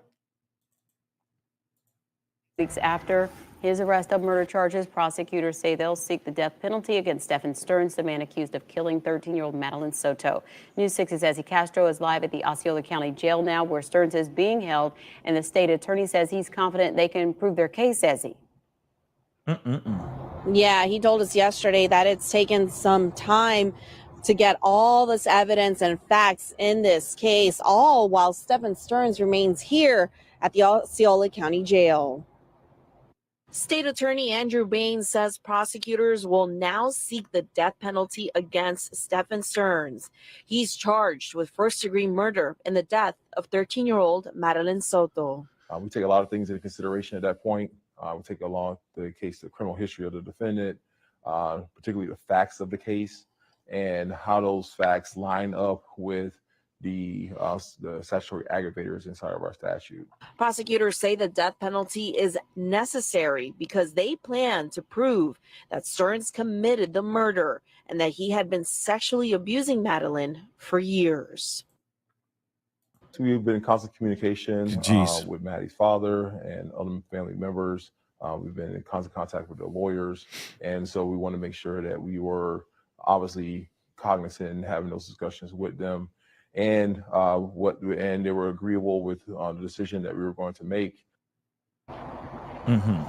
Weeks after his arrest of murder charges, prosecutors say they'll seek the death penalty against Stephan Sterns, the man accused of killing 13-year-old Madeline Soto. News 6's Ezzy Castro is live at the Osceola County Jail now, where Sterns is being held, and the state attorney says he's confident they can prove their case, Ezzy. Yeah, he told us yesterday that it's taken some time to get all this evidence and facts in this case, all while Stephan Sterns remains here at the Osceola County Jail. State Attorney Andrew Bain says prosecutors will now seek the death penalty against Stephan Sterns. He's charged with first-degree murder in the death of 13-year-old Madeline Soto. We take a lot of things into consideration at that point. We take along the case, the criminal history of the defendant, particularly the facts of the case, and how those facts line up with the statutory aggravators inside of our statute. Prosecutors say the death penalty is necessary because they plan to prove that Sterns committed the murder and that he had been sexually abusing Madeline for years. So we've been in constant communication with Maddie's father and other family members. We've been in constant contact with the lawyers. And so we want to make sure that we were obviously cognizant and having those discussions with them. And they were agreeable with the decision that we were going to make. And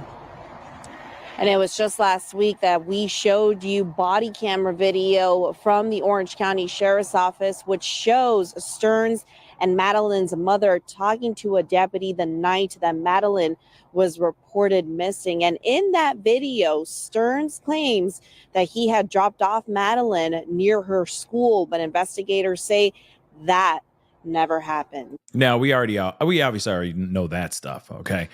it was just last week that we showed you body camera video from the Orange County Sheriff's Office, which shows Sterns and Madeline's mother talking to a deputy the night that Madeline was reported missing. And in that video, Sterns claims that he had dropped off Madeline near her school, but investigators say that never happened. Now we obviously already know that stuff. Okay,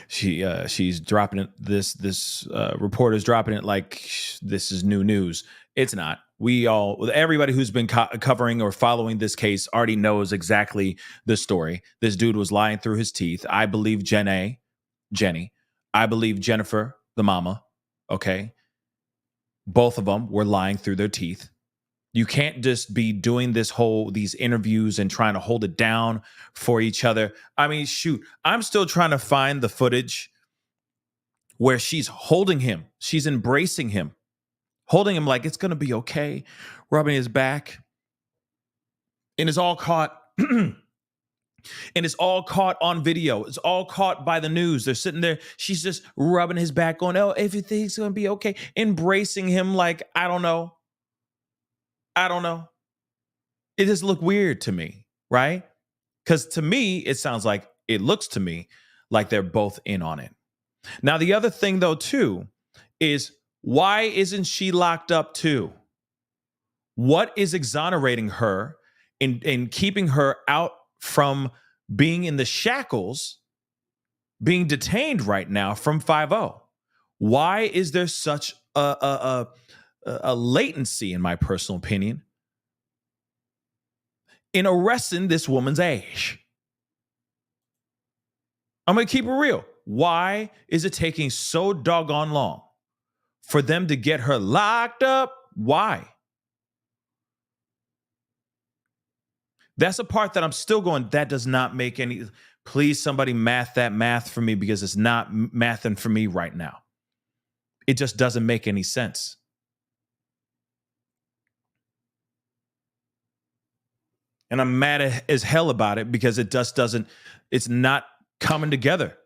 she's dropping it. This reporter's dropping it like this is new news. It's not. Everybody who's been covering or following this case already knows exactly the story. This dude was lying through his teeth. I believe Jenny. I believe Jennifer, the mama. Okay, both of them were lying through their teeth. You can't just be doing these interviews and trying to hold it down for each other. I mean, shoot, I'm still trying to find the footage where she's holding him. She's embracing him, holding him like it's going to be okay, rubbing his back. And it's all caught. And it's all caught on video. It's all caught by the news. They're sitting there. She's just rubbing his back going, oh, everything's going to be okay. Embracing him like, I don't know. It just looked weird to me, right? Because to me, it looks to me like they're both in on it. Now, the other thing, though, too, is why isn't she locked up, too? What is exonerating her and keeping her out from being in the shackles, being detained right now from 5-0? Why is there such a latency, in my personal opinion, in arresting this woman's age? I'm going to keep it real. Why is it taking so doggone long for them to get her locked up? Why? That's a part that I'm still going, that does not make any, please somebody math for me, because it's not mathing for me right now. It just doesn't make any sense. And I'm mad as hell about it because it's not coming together.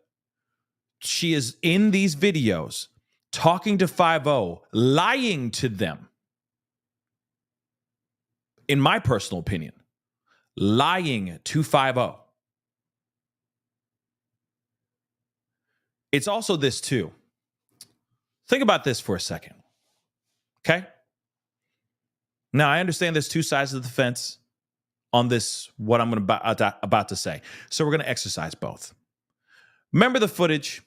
She is in these videos talking to 5-0, lying to them. In my personal opinion, lying to 5-0. It's also this too. Think about this for a second. Okay? Now, I understand there's two sides of the fence on this, what I'm about to say. So we're going to exercise both. Remember the footage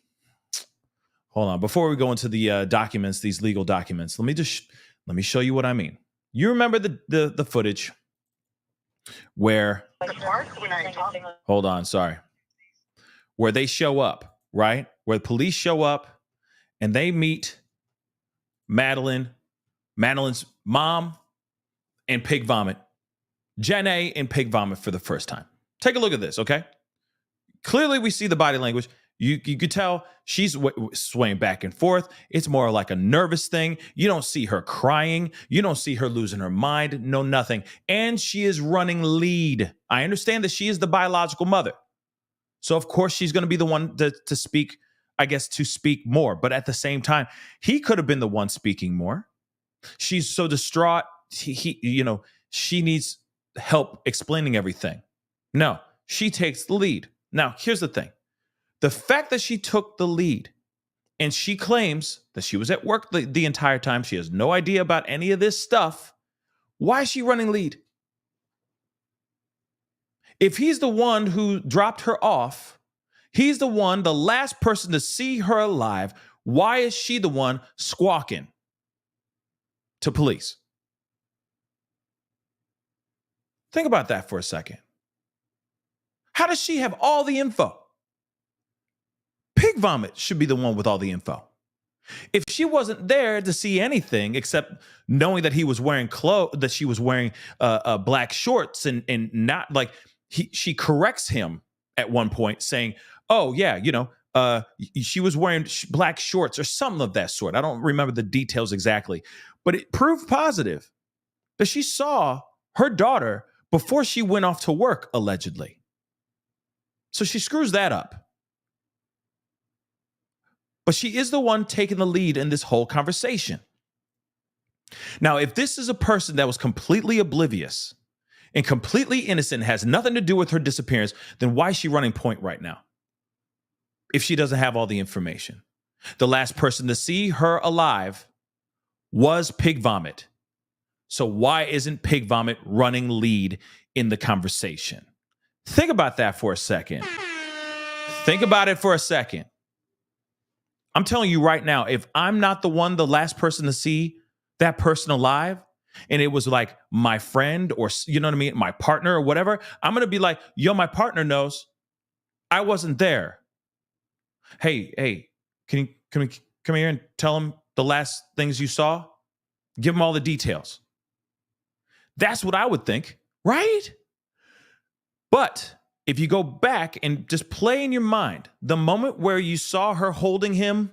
Hold on. Before we go into the documents, these legal documents, let me show you what I mean. You remember the footage where, hold on, sorry, where they show up, right? Where the police show up and they meet Madeline's mom and Pig Vomit, Jenna and Pig Vomit for the first time. Take a look at this, okay? Clearly, we see the body language. You could tell she's swaying back and forth. It's more like a nervous thing. You don't see her crying. You don't see her losing her mind. No, nothing. And she is running lead. I understand that she is the biological mother. So, of course, she's going to be the one to speak, I guess, to speak more. But at the same time, he could have been the one speaking more. She's so distraught. She needs help explaining everything. No, she takes the lead. Now, here's the thing. The fact that she took the lead and she claims that she was at work the entire time, she has no idea about any of this stuff. Why is she running lead? If he's the one who dropped her off, he's the last person to see her alive, why is she the one squawking to police? Think about that for a second. How does she have all the info? Pig Vomit should be the one with all the info. If she wasn't there to see anything except knowing that he was wearing that she was wearing black shorts and not like she corrects him at one point saying, "Oh yeah, she was wearing black shorts or something of that sort." I don't remember the details exactly, but it proved positive that she saw her daughter before she went off to work allegedly. So she screws that up. But she is the one taking the lead in this whole conversation. Now, if this is a person that was completely oblivious and completely innocent, has nothing to do with her disappearance, then why is she running point right now? If she doesn't have all the information. The last person to see her alive was Pig Vomit. So why isn't Pig Vomit running lead in the conversation? Think about that for a second. Think about it for a second. I'm telling you right now, if I'm not the last person to see that person alive, and it was like my friend or, you know what I mean, my partner or whatever, I'm going to be like, yo, my partner knows I wasn't there. Hey, can you come here and tell him the last things you saw? Give him all the details. That's what I would think, right? But if you go back and just play in your mind the moment where you saw her holding him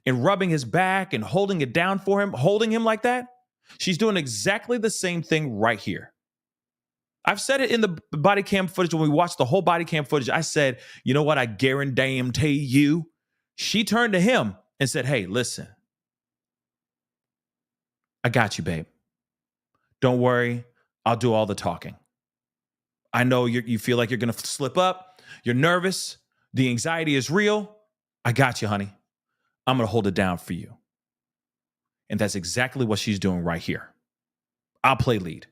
and rubbing his back and holding it down for him, holding him like that, she's doing exactly the same thing right here. I've said it in the body cam footage when we watched the whole body cam footage. I said, you know what? I guarantee you. She turned to him and said, hey, listen, I got you, babe. Don't worry. I'll do all the talking. I know you feel like you're going to slip up. You're nervous. The anxiety is real. I got you, honey. I'm going to hold it down for you. And that's exactly what she's doing right here. I'll play lead.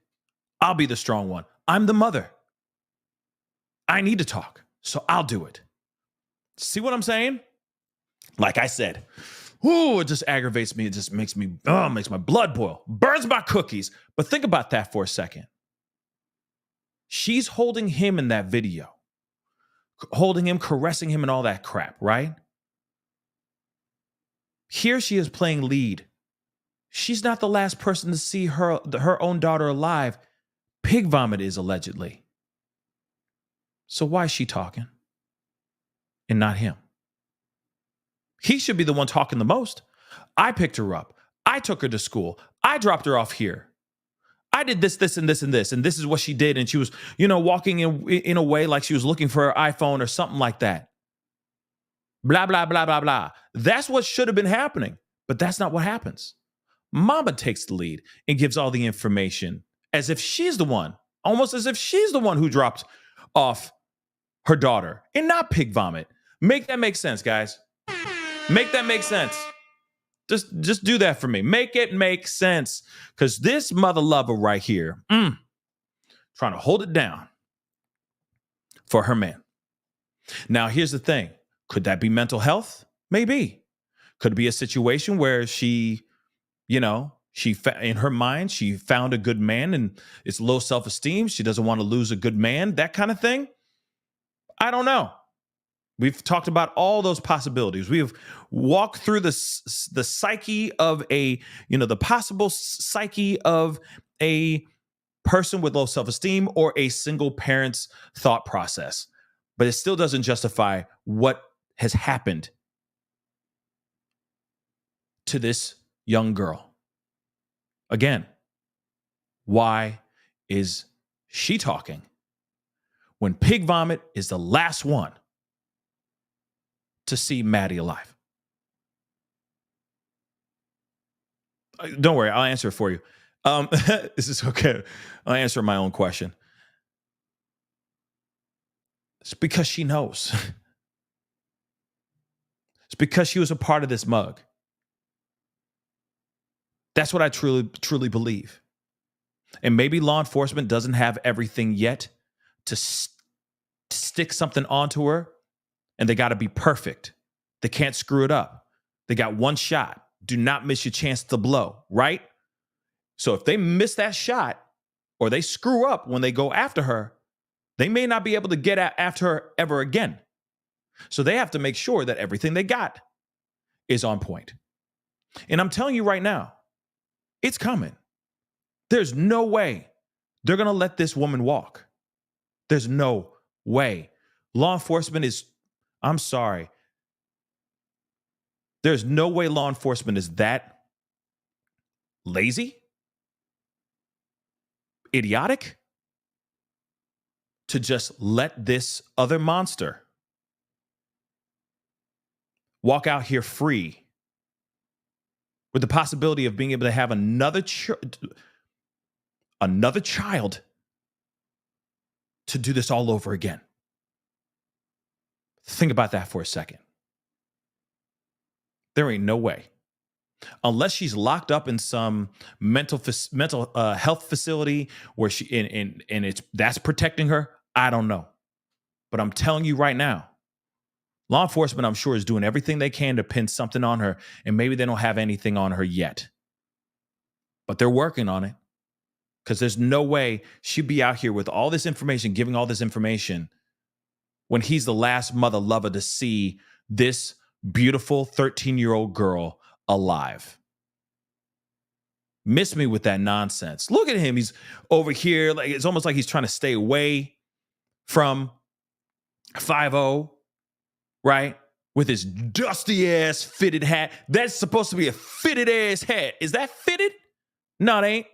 I'll be the strong one. I'm the mother. I need to talk, so I'll do it. See what I'm saying? Like I said, it just aggravates me. It just makes my blood boil, burns my cookies. But think about that for a second. She's holding him in that video, holding him, caressing him and all that crap, right? Here she is playing lead. She's not the last person to see her own daughter alive. Pig Vomit is allegedly. So why is she talking and not him? He should be the one talking the most. I picked her up. I took her to school. I dropped her off here. I did this, and this, and this, and this is what she did. And she was, walking in a way like she was looking for her iPhone or something like that. Blah, blah, blah, blah, blah. That's what should have been happening, but that's not what happens. Mama takes the lead and gives all the information as if she's the one, almost as if she's the one who dropped off her daughter and not Pig Vomit. Make that make sense, guys. Make that make sense. Just do that for me. Make it make sense. Because this mother lover right here, trying to hold it down for her man. Now, here's the thing. Could that be mental health? Maybe. Could be a situation where she, in her mind, she found a good man and it's low self-esteem. She doesn't want to lose a good man, that kind of thing. I don't know. We've talked about all those possibilities. We have walked through the psyche of the possible psyche of a person with low self-esteem or a single parent's thought process. But it still doesn't justify what has happened to this young girl. Again, why is she talking when Pig Vomit is the last one to see Maddie alive? Don't worry, I'll answer it for you. This is okay. I'll answer my own question. It's because she knows. It's because she was a part of this mug. That's what I truly believe. And maybe law enforcement doesn't have everything yet to stick something onto her, and they got to be perfect. They can't screw it up. They got one shot. Do not miss your chance to blow, right? So if they miss that shot or they screw up when they go after her, they may not be able to get after her ever again. So they have to make sure that everything they got is on point. And I'm telling you right now, it's coming. There's no way they're going to let this woman walk. There's no way. Law enforcement is, I'm sorry. There's no way law enforcement is that lazy, idiotic, to just let this other monster walk out here free with the possibility of being able to have another child to do this all over again. Think about that for a second. There ain't no way. Unless she's locked up in some mental health facility where and that's protecting her, I don't know. But I'm telling you right now, law enforcement, I'm sure, is doing everything they can to pin something on her, and maybe they don't have anything on her yet. But they're working on it, because there's no way she'd be out here with all this information, giving all this information, when he's the last mother lover to see this beautiful 13-year-old girl alive. Miss me with that nonsense. Look at him. He's over here. Like, it's almost like he's trying to stay away from 5-0. Right? With his dusty ass fitted hat. That's supposed to be a fitted ass hat. Is that fitted? No, it ain't.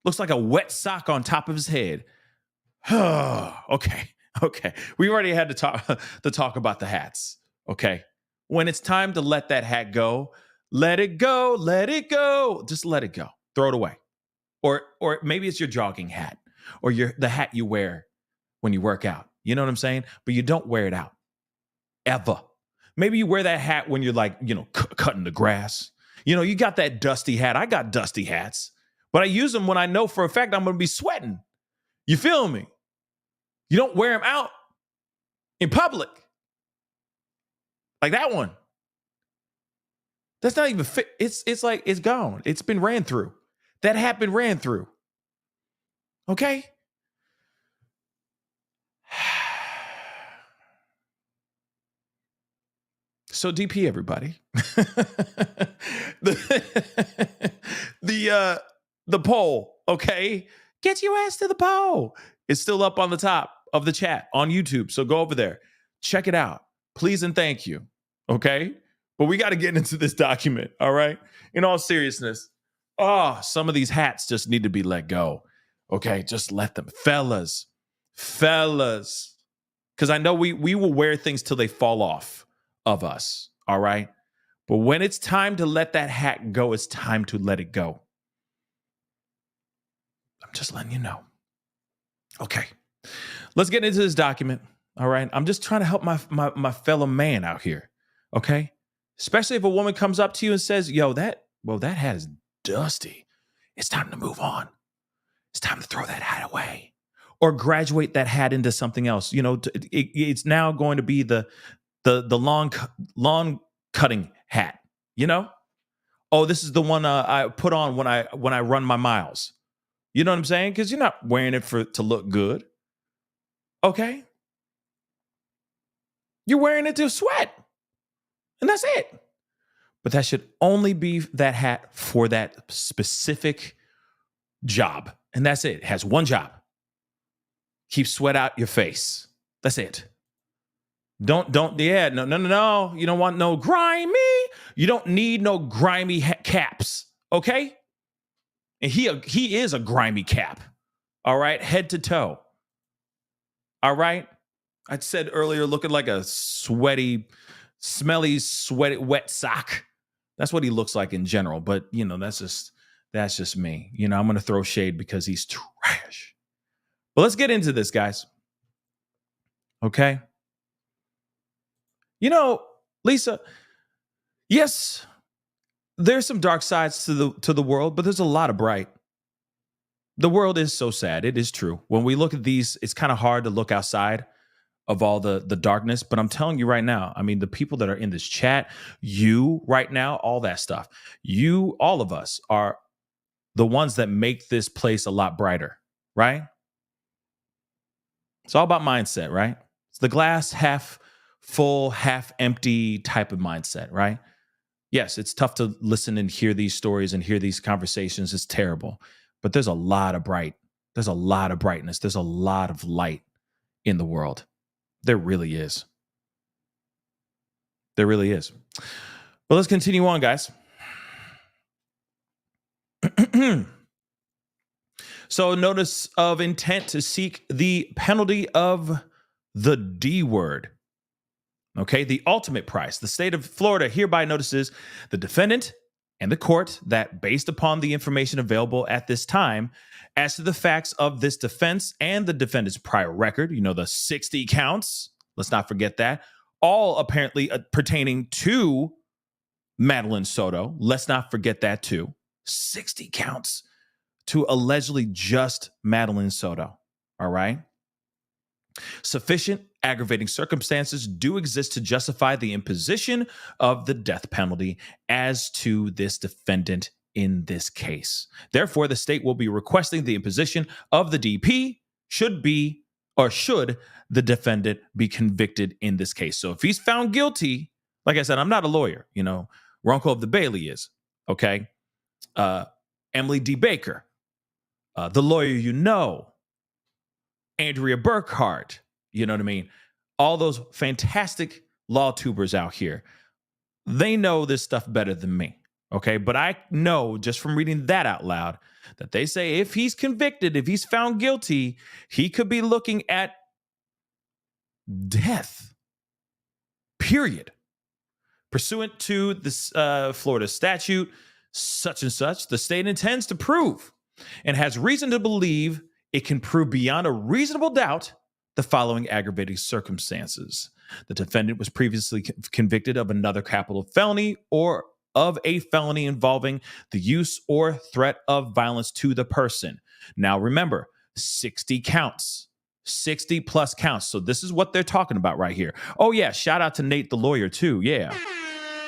Looks like a wet sock on top of his head. Okay. We already had to talk about the hats. Okay. When it's time to let that hat go, let it go, let it go. Just let it go. Throw it away. Or maybe it's your jogging hat or the hat you wear when you work out. You know what I'm saying? But you don't wear it out. Ever. Maybe you wear that hat when you're like, cutting the grass. You got that dusty hat. I got dusty hats, but I use them when I know for a fact I'm going to be sweating. You feel me? You don't wear them out in public. Like that one. That's not even fit. It's like, it's gone. It's been ran through. That hat been ran through. Okay? So DP, everybody. the poll, okay? Get your ass to the poll. It's still up on the top of the chat on YouTube. So go over there. Check it out. Please and thank you. Okay? But we got to get into this document, all right? In all seriousness. Some of these hats just need to be let go. Okay? Just let them. Fellas. Because I know we will wear things till they fall off of us, all right? But when it's time to let that hat go, it's time to let it go. I'm just letting you know. Okay, let's get into this document, all right? I'm just trying to help my fellow man out here, okay? Especially if a woman comes up to you and says, that hat is dusty. It's time to move on. It's time to throw that hat away or graduate that hat into something else. It's now going to be the lawn cutting hat. You know? Oh, this is the one I put on when I run my miles. You know what I'm saying? Because you're not wearing it to look good. Okay? You're wearing it to sweat. And that's it. But that should only be that hat for that specific job. And that's it. It has one job. Keep sweat out your face. That's it. No. You don't want no grimy. You don't need no grimy caps. Okay? And he is a grimy cap. All right? Head to toe. All right? I said earlier, looking like a smelly, wet sock. That's what he looks like in general. But, you know, that's just me. You know, I'm going to throw shade because he's trash. But let's get into this, guys. Okay? You know, Lisa, yes, there's some dark sides to the world, but there's a lot of bright. The world is so sad. It is true. When we look at these, it's kind of hard to look outside of all the darkness. But I'm telling you right now, I mean, the people that are in this chat, you right now, all that stuff, all of us are the ones that make this place a lot brighter, right? It's all about mindset, right? It's the glass half full, half empty type of mindset, right? Yes, it's tough to listen and hear these stories and hear these conversations. It's terrible. But there's a lot of there's a lot of brightness. There's a lot of light in the world. There really is. There really is. But let's continue on, guys. So notice of intent to seek the penalty of the D word. Okay, the ultimate price. The state of Florida hereby notices the defendant and the court that based upon the information available at this time as to the facts of this defense and the defendant's prior record, you know, the 60 counts, let's not forget that, all apparently pertaining to Madeline Soto. Let's not forget that too. 60 counts to allegedly just Madeline Soto. All right. Sufficient aggravating circumstances do exist to justify the imposition of the death penalty as to this defendant in this case. Therefore, the state will be requesting the imposition of the DP should the defendant be convicted in this case. So if he's found guilty, like I said, I'm not a lawyer, you know, Ronco of the Bailey is, okay? Emily D. Baker, the lawyer you know, Andrea Burkhart, you know what I mean? All those fantastic law tubers out here, they know this stuff better than me, okay? But I know just from reading that out loud that they say if he's convicted, if he's found guilty, he could be looking at death, period. Pursuant to this Florida statute, such and such, the state intends to prove and has reason to believe it can prove beyond a reasonable doubt the following aggravating circumstances. The defendant was previously convicted of another capital felony or of a felony involving the use or threat of violence to the person. Now, remember, 60 counts, 60 plus counts. So this is what they're talking about right here. Oh, yeah. Shout out to Nate the lawyer, too. Yeah.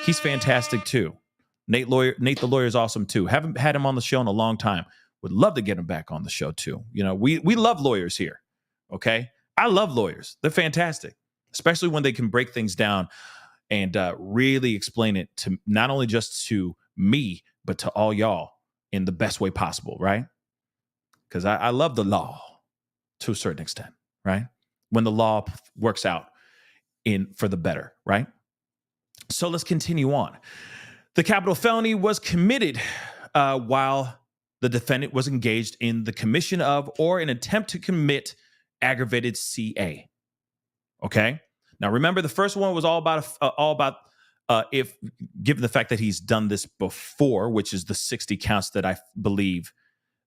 He's fantastic, too. Nate the lawyer is awesome, too. Haven't had him on the show in a long time. Would love to get him back on the show, too. You know, we love lawyers here. Okay. I love lawyers. They're fantastic, especially when they can break things down and really explain it to not only just to me, but to all y'all in the best way possible, right? Because I love the law to a certain extent, right? When the law works out for the better, right? So let's continue on. The capital felony was committed while the defendant was engaged in the commission of or an attempt to commit aggravated CA. Okay. Now, remember, the first one was all about if given the fact that he's done this before, which is the 60 counts that I believe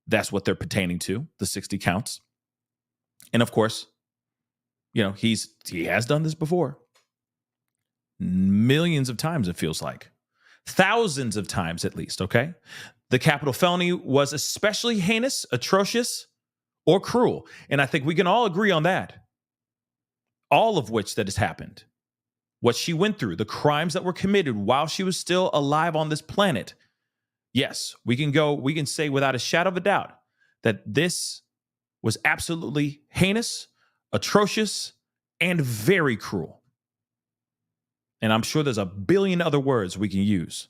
that's what they're pertaining to, the 60 counts. And of course, you know, he has done this before. Millions of times, it feels like. Thousands of times at least, okay? The capital felony was especially heinous, atrocious, or cruel. And I think we can all agree on that. All of which that has happened. what she went through, the crimes that were committed while she was still alive on this planet, yes, we can say without a shadow of a doubt that this was absolutely heinous, atrocious, and very cruel. And I'm sure there's a billion other words we can use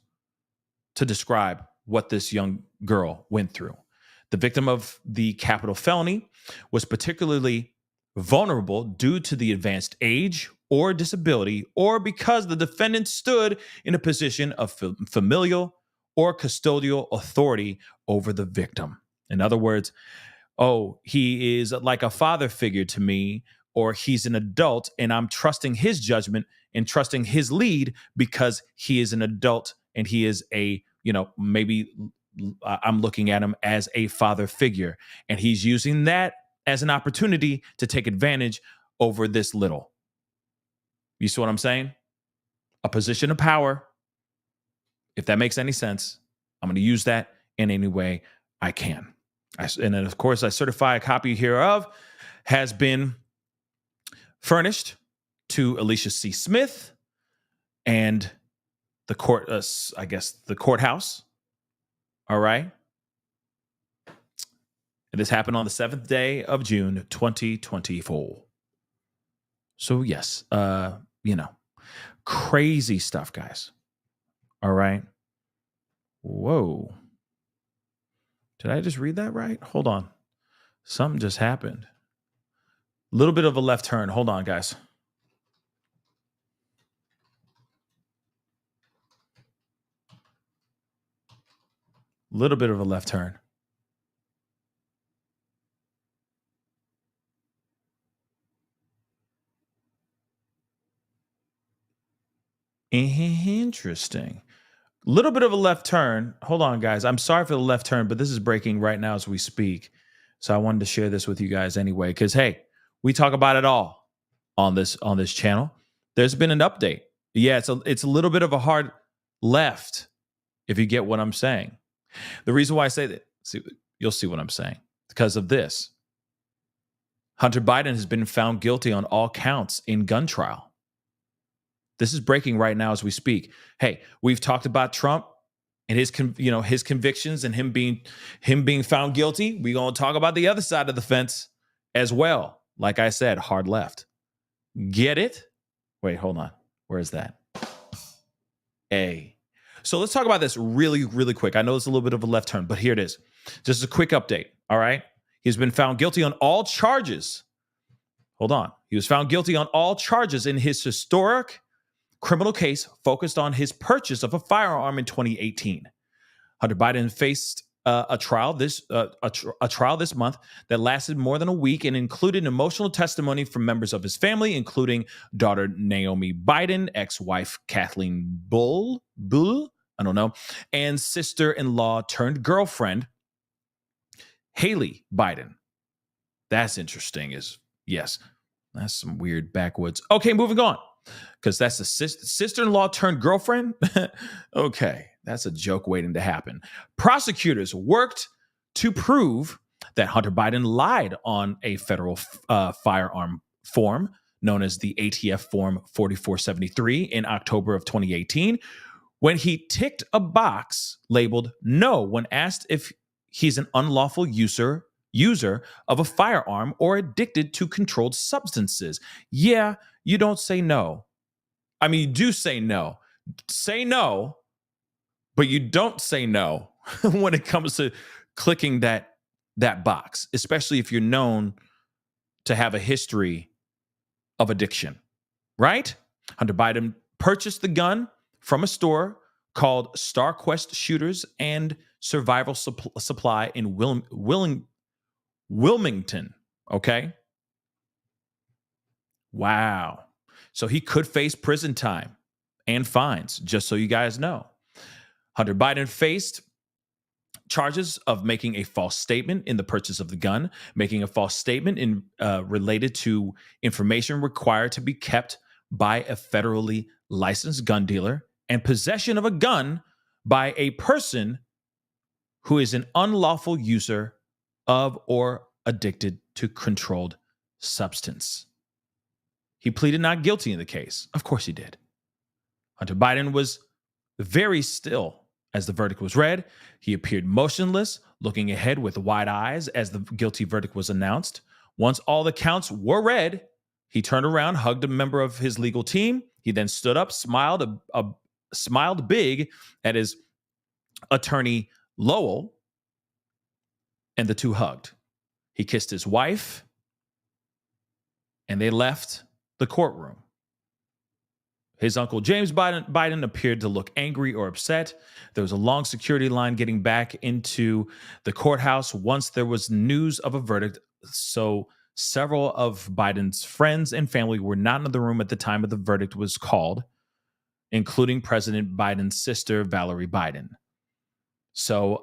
to describe what this young girl went through. The victim of the capital felony was particularly vulnerable due to the advanced age or disability, or because the defendant stood in a position of familial or custodial authority over the victim. In other words, oh, he is like a father figure to me, or he's an adult and I'm trusting his judgment and trusting his lead because he is an adult and he is a, maybe I'm looking at him as a father figure, and he's using that as an opportunity to take advantage over this little. You see what I'm saying? A position of power. If that makes any sense, I'm going to use that in any way I can. And then, of course, I certify a copy hereof has been furnished to Alicia C. Smith and the court, the courthouse. All right. And this happened on the 7th day of June, 2024. So, yes, crazy stuff, guys. All right. Whoa. Did I just read that right? Hold on. Something just happened. A little bit of a left turn. Hold on, guys. Little bit of a left turn. Interesting. Little bit of a left turn. Hold on, guys. I'm sorry for the left turn, but this is breaking right now as we speak. So I wanted to share this with you guys anyway, because hey, we talk about it all on this channel. There's been an update. Yeah, it's a little bit of a hard left, if you get what I'm saying. The reason why I say that, you'll see what I'm saying, because of this. Hunter Biden has been found guilty on all counts in gun trial. This is breaking right now as we speak. Hey, we've talked about Trump and his convictions and him being found guilty. We're going to talk about the other side of the fence as well. Like I said, hard left. Get it? Wait, hold on. Where is that? A. So let's talk about this really, really quick. I know it's a little bit of a left turn, but here it is. Just a quick update. All right. He's been found guilty on all charges. Hold on. He was found guilty on all charges in his historic criminal case focused on his purchase of a firearm in 2018. Hunter Biden faced a trial this month that lasted more than a week and included emotional testimony from members of his family, including daughter Naomi Biden, ex-wife Kathleen Bull, I don't know, and sister-in-law turned girlfriend Haley Biden. That's interesting. Yes, that's some weird backwoods. Okay, moving on. Because that's a sister-in-law turned girlfriend? Okay, that's a joke waiting to happen. Prosecutors worked to prove that Hunter Biden lied on a federal firearm form known as the ATF Form 4473 in October of 2018 when he ticked a box labeled no when asked if he's an unlawful user of a firearm or addicted to controlled substances. Yeah, you don't say no. I mean, you do say no. Say no, but you don't say no when it comes to clicking that box, especially if you're known to have a history of addiction, right? Hunter Biden purchased the gun from a store called StarQuest Shooters and Survival Supply in Wilmington, okay? Wow. So he could face prison time and fines, just so you guys know. Hunter Biden faced charges of making a false statement in the purchase of the gun, making a false statement related to information required to be kept by a federally licensed gun dealer, and possession of a gun by a person who is an unlawful user of or addicted to controlled substance. He pleaded not guilty in the case. Of course he did. Hunter Biden was very still as the verdict was read. He appeared motionless, looking ahead with wide eyes as the guilty verdict was announced. Once all the counts were read, he turned around, hugged a member of his legal team. He then stood up, smiled big at his attorney Lowell, and the two hugged. He kissed his wife, and they left the courtroom. His uncle James Biden appeared to look angry or upset. There was a long security line getting back into the courthouse once there was news of a verdict. So several of Biden's friends and family were not in the room at the time of the verdict was called, including President Biden's sister, Valerie Biden. So,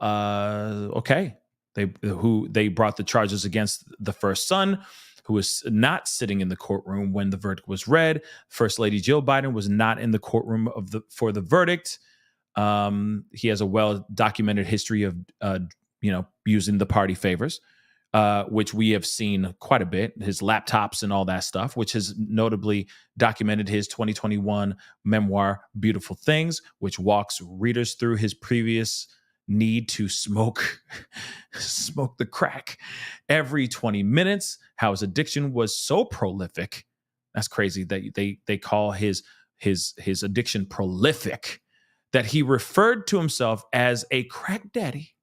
okay. They brought the charges against the first son, who was not sitting in the courtroom when the verdict was read. First Lady Jill Biden was not in the courtroom for the verdict. He has a well-documented history of, using the party favors, which we have seen quite a bit, his laptops and all that stuff, which has notably documented his 2021 memoir, Beautiful Things, which walks readers through his previous need to smoke the crack every 20 minutes, how his addiction was so prolific. That's crazy that they call his addiction prolific, that he referred to himself as a crack daddy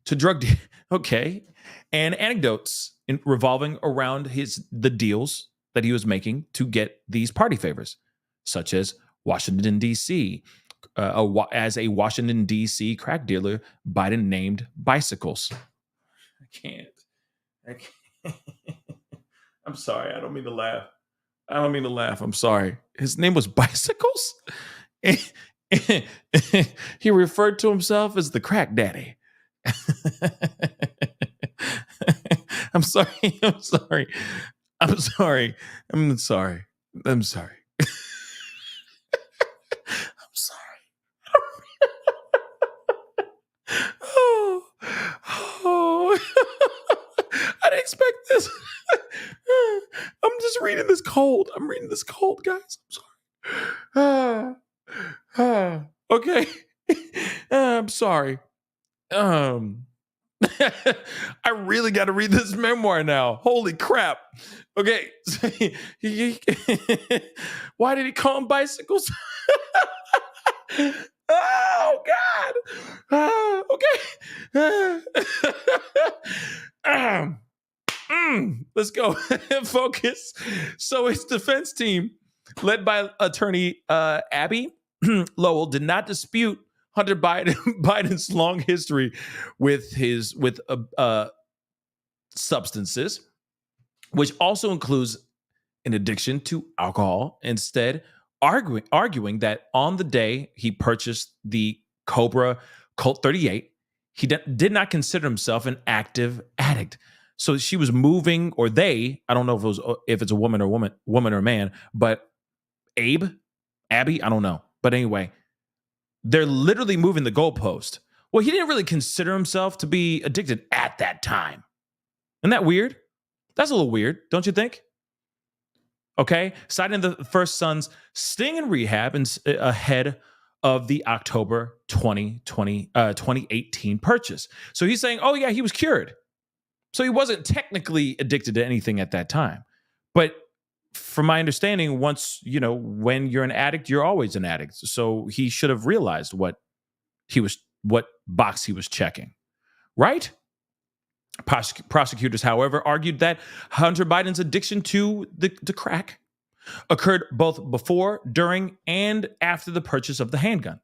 to drug okay, and anecdotes revolving around the deals that he was making to get these party favors, such as Washington, D.C., as a Washington, D.C. crack dealer, Biden named bicycles. I can't. I'm sorry. I don't mean to laugh. I'm sorry. His name was Bicycles? He referred to himself as the crack daddy. I'm sorry. I didn't expect this. I'm just reading this cold. Guys. I'm sorry. Okay. I'm sorry. I really got to read this memoir now. Holy crap. Okay. Why did he call them bicycles? Oh, God. Okay. Let's go. Focus. So his defense team, led by attorney Abby Lowell, did not dispute Hunter Biden's long history with substances, which also includes an addiction to alcohol. Instead, arguing that on the day he purchased the Cobra Colt 38, he did not consider himself an active addict. So she was moving, or they, I don't know if it's a woman or man, but Abby, I don't know. But anyway, they're literally moving the goalpost. Well, he didn't really consider himself to be addicted at that time. Isn't that weird? That's a little weird, don't you think? Okay, citing the first son's sting in rehab ahead of the October 2018 purchase. So he's saying, oh yeah, he was cured. So he wasn't technically addicted to anything at that time. But from my understanding, when you're an addict, you're always an addict. So he should have realized what box he was checking, right? Prosecutors, however, argued that Hunter Biden's addiction to the crack occurred both before, during, and after the purchase of the handgun.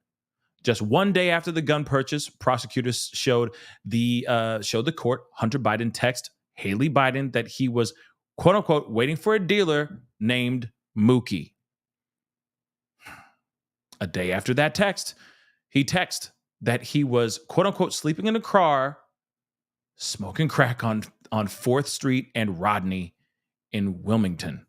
Just one day after the gun purchase, prosecutors showed the court Hunter Biden text Haley Biden that he was, quote unquote, waiting for a dealer named Mookie. A day after that text, he texted that he was, quote unquote, sleeping in a car, smoking crack on 4th Street and Rodney in Wilmington.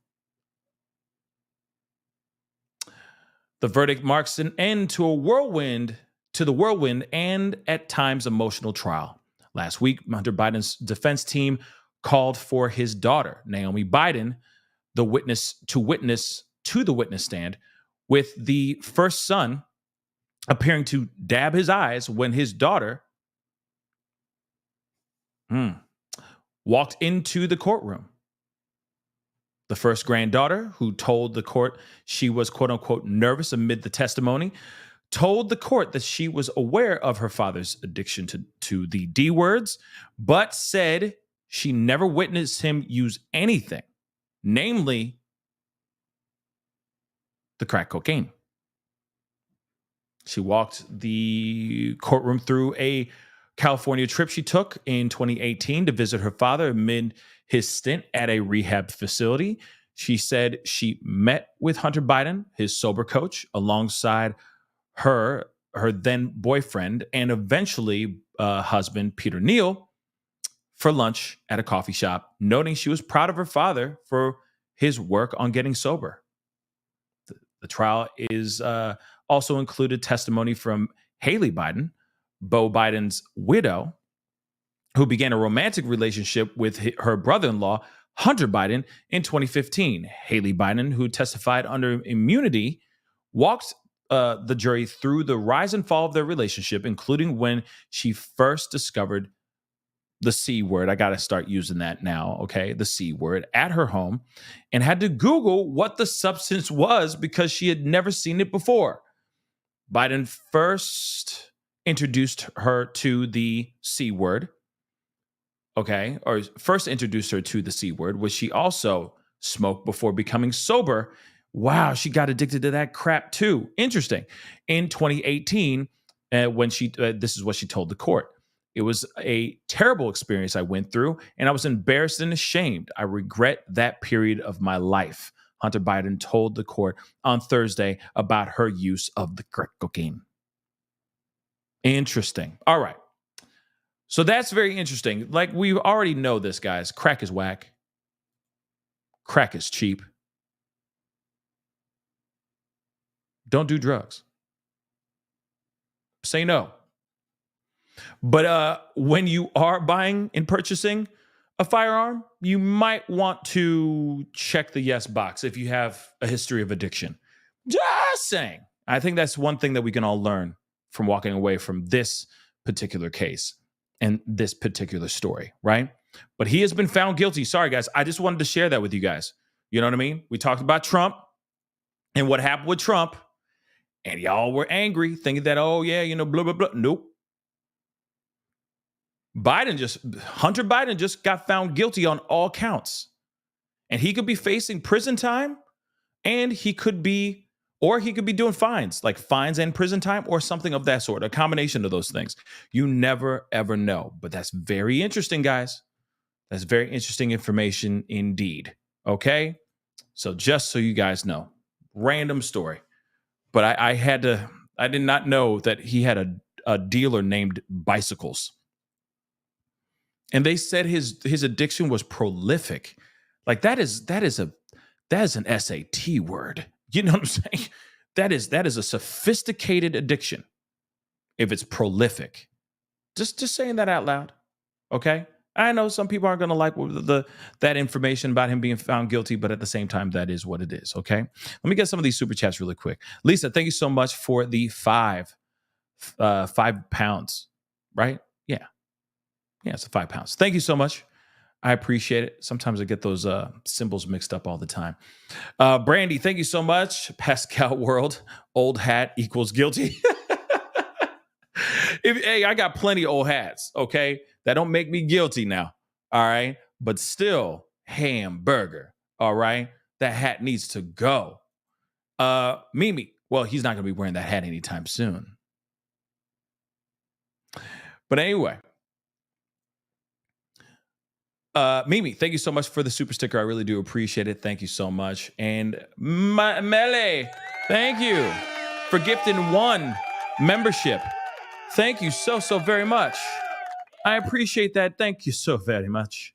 The verdict marks an end to the whirlwind and at times emotional trial. Last week, Hunter Biden's defense team called for his daughter, Naomi Biden, the witness to the witness stand, with the first son appearing to dab his eyes when his daughter walked into the courtroom. The first granddaughter, who told the court she was quote unquote nervous amid the testimony, told the court that she was aware of her father's addiction to the D words, but said she never witnessed him use anything, namely the crack cocaine. She walked the courtroom through a California trip she took in 2018 to visit her father amid his stint at a rehab facility. She said she met with Hunter Biden, his sober coach, alongside her then boyfriend, and eventually husband, Peter Neal, for lunch at a coffee shop, noting she was proud of her father for his work on getting sober. The trial is also included testimony from Haley Biden, Beau Biden's widow, who began a romantic relationship with her brother-in-law, Hunter Biden, in 2015. Haley Biden, who testified under immunity, walked the jury through the rise and fall of their relationship, including when she first discovered the C word. I got to start using that now, okay? The C word at her home, and had to Google what the substance was because she had never seen it before. Biden first introduced her to the C word, okay? Or first introduced her to the C word, which she also smoked before becoming sober. Wow, she got addicted to that crap too. Interesting. In 2018, when she, this is what she told the court. It was a terrible experience I went through, and I was embarrassed and ashamed. I regret that period of my life, Hunter Biden told the court on Thursday about her use of the crack cocaine. Interesting. All right. So that's very interesting. Like, we already know this, guys. Crack is whack. Crack is cheap. Don't do drugs. Say no. But when you are buying and purchasing a firearm, you might want to check the yes box if you have a history of addiction. Just saying. I think that's one thing that we can all learn from walking away from this particular case and this particular story, right? But he has been found guilty. Sorry, guys. I just wanted to share that with you guys. You know what I mean? We talked about Trump and what happened with Trump, and y'all were angry, thinking that, oh, yeah, you know, blah, blah, blah. Nope. Hunter Biden just got found guilty on all counts. And he could be facing prison time, and he could be doing fines, like fines and prison time or something of that sort, a combination of those things. You never, ever know. But that's very interesting, guys. That's very interesting information indeed. Okay? So just so you guys know, random story. But I did not know that he had a dealer named Bicycles. And they said his addiction was prolific. Like that is an SAT word. You know what I'm saying? That is a sophisticated addiction if it's prolific. Just saying that out loud. Okay? I know some people aren't going to like that information about him being found guilty, but at the same time, that is what it is. Okay? Let me get some of these super chats really quick. Lisa, thank you so much for the 5 pounds, right? Yeah. Yeah, it's 5 pounds. Thank you so much. I appreciate it. Sometimes I get those symbols mixed up all the time. Brandy, thank you so much. Pascal World, old hat equals guilty. Hey, I got plenty of old hats, okay? That don't make me guilty now, all right? But still, hamburger, all right? That hat needs to go. Mimi, well, he's not going to be wearing that hat anytime soon. But anyway. Mimi, thank you so much for the super sticker. I really do appreciate it. Thank you so much. And Mele, thank you for gifting 1 membership. Thank you so very much. I appreciate that. Thank you so very much.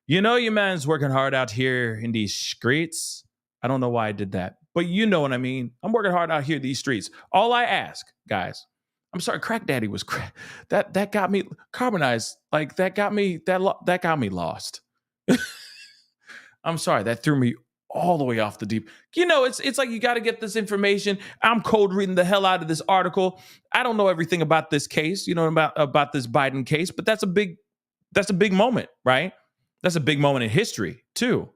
You know your man's working hard out here in these streets. I don't know why I did that, but you know what I mean. I'm working hard out here in these streets. All I ask, guys, I'm sorry, Crack Daddy was that got me carbonized. Like that got me lost. I'm sorry, that threw me all the way off the deep. You know, it's like you got to get this information. I'm cold reading the hell out of this article. I don't know everything about this case, you know, about this Biden case, but that's a big moment, right? That's a big moment in history too.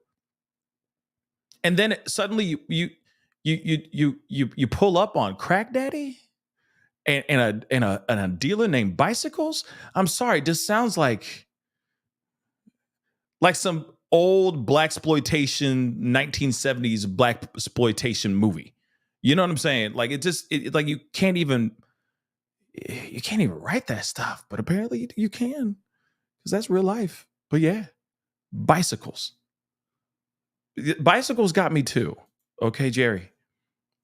And then suddenly you pull up on Crack Daddy and a dealer named Bicycles. I'm sorry, this sounds like some old blaxploitation 1970s blaxploitation movie. You know what I'm saying? Like like you can't even write that stuff, but apparently you can, because that's real life. But yeah, bicycles got me too. Okay, Jerry,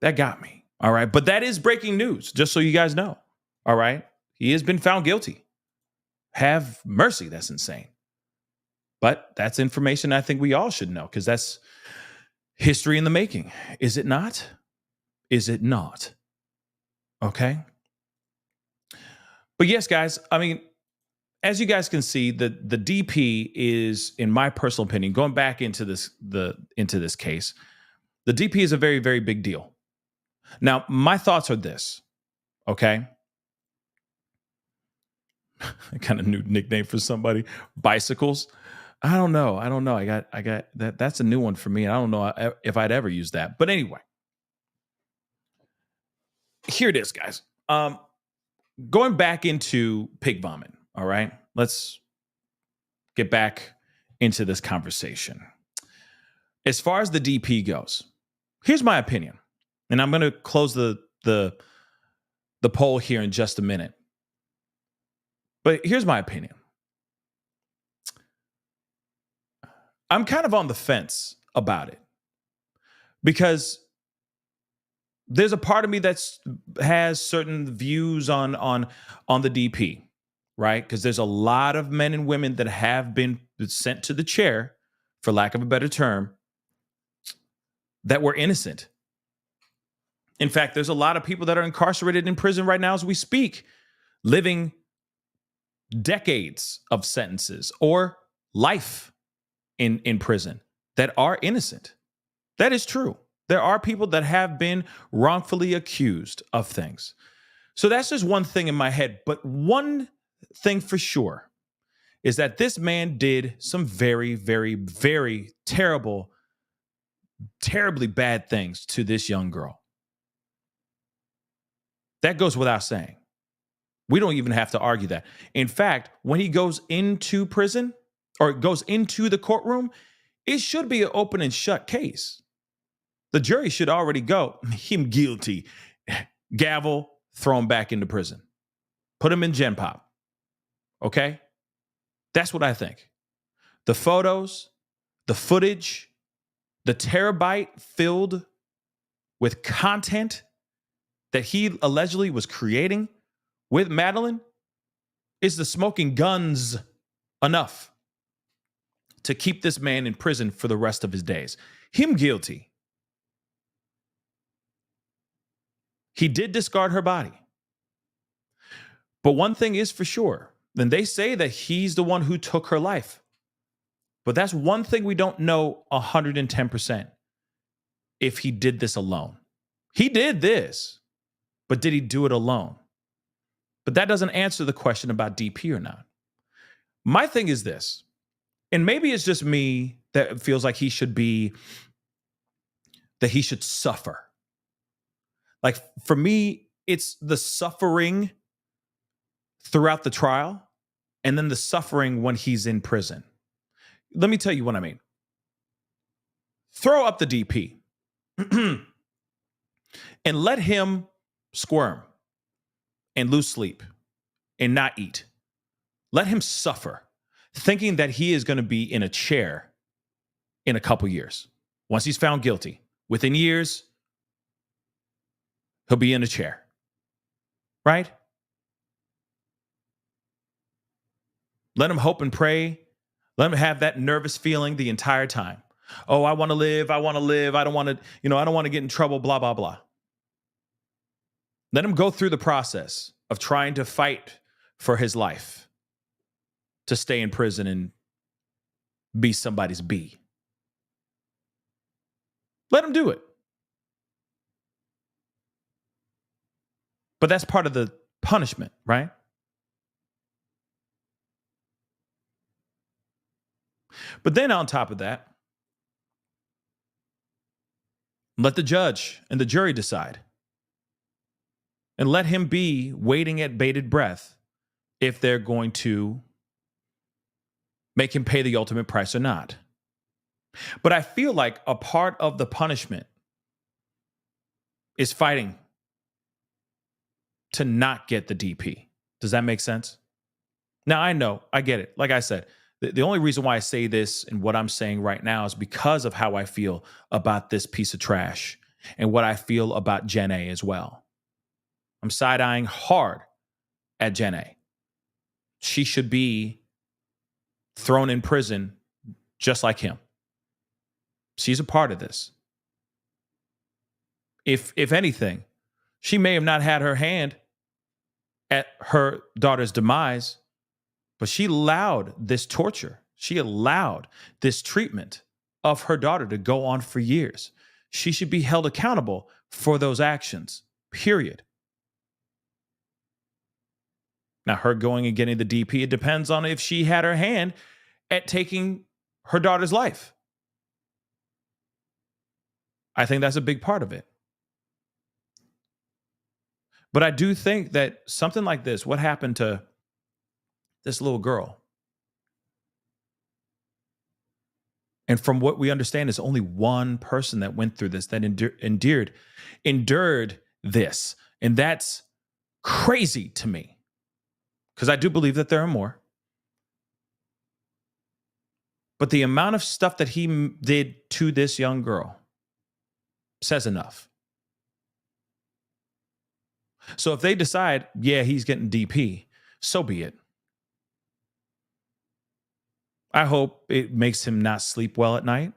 that got me. All right, but that is breaking news, just so you guys know. All right, he has been found guilty. Have mercy, that's insane. But that's information I think we all should know, because that's history in the making. Is it not? Is it not? Okay. But yes, guys, I mean, as you guys can see, the DP is, in my personal opinion, going back into this case, the DP is a very, very big deal. Now, my thoughts are this, okay? Kind of new nickname for somebody, Bicycles. I don't know. I got that. That's a new one for me. I don't know if I'd ever use that. But anyway, here it is, guys. Going back into pig vomit. All right, let's get back into this conversation. As far as the DP goes, here's my opinion, and I'm going to close the poll here in just a minute. But here's my opinion. I'm kind of on the fence about it, because there's a part of me that has certain views on the DP, right? Because there's a lot of men and women that have been sent to the chair, for lack of a better term, that were innocent. In fact, there's a lot of people that are incarcerated in prison right now as we speak, living decades of sentences or life in prison, that are innocent. That is true. There are people that have been wrongfully accused of things. So that's just one thing in my head. But one thing for sure is that this man did some very, very, very terribly bad things to this young girl. That goes without saying. We don't even have to argue that. In fact, when he goes into prison or goes into the courtroom, it should be an open and shut case. The jury should already go, him guilty. Gavel, throw him back into prison. Put him in Gen Pop. Okay? That's what I think. The photos, the footage, the terabyte filled with content that he allegedly was creating with Madeline is the smoking guns enough to keep this man in prison for the rest of his days. Him guilty. He did discard her body. But one thing is for sure, then they say that he's the one who took her life. But that's one thing we don't know 110%, if he did this alone. He did this, but did he do it alone? But that doesn't answer the question about DP or not. My thing is this, and maybe it's just me that feels like he should suffer. Like, for me, it's the suffering throughout the trial and then the suffering when he's in prison. Let me tell you what I mean. Throw up the DP and let him squirm and lose sleep and not eat. Let him suffer, thinking that he is going to be in a chair in a couple years. Once he's found guilty, within years, he'll be in a chair, right? Let him hope and pray. Let him have that nervous feeling the entire time. Oh, I want to live. I want to live. I don't want to, I don't want to get in trouble, blah, blah, blah. Let him go through the process of trying to fight for his life, to stay in prison and be somebody's B. Let him do it. But that's part of the punishment, right? But then on top of that, let the judge and the jury decide. And let him be waiting at bated breath if they're going to make him pay the ultimate price or not. But I feel like a part of the punishment is fighting to not get the DP. Does that make sense? Now, I know, I get it. Like I said, the only reason why I say this and what I'm saying right now is because of how I feel about this piece of trash and what I feel about Jen A as well. I'm side-eyeing hard at Jen A. She should be thrown in prison just like him. She's a part of this. If anything, she may have not had her hand at her daughter's demise, but she allowed this torture. She allowed this treatment of her daughter to go on for years. She should be held accountable for those actions, period. Now, her going and getting the DP, it depends on if she had her hand at taking her daughter's life. I think that's a big part of it. But I do think that something like this, what happened to this little girl, and from what we understand, is only one person that went through this, that endured this. And that's crazy to me, because I do believe that there are more. But the amount of stuff that he did to this young girl says enough. So if they decide, yeah, he's getting DP, so be it. I hope it makes him not sleep well at night.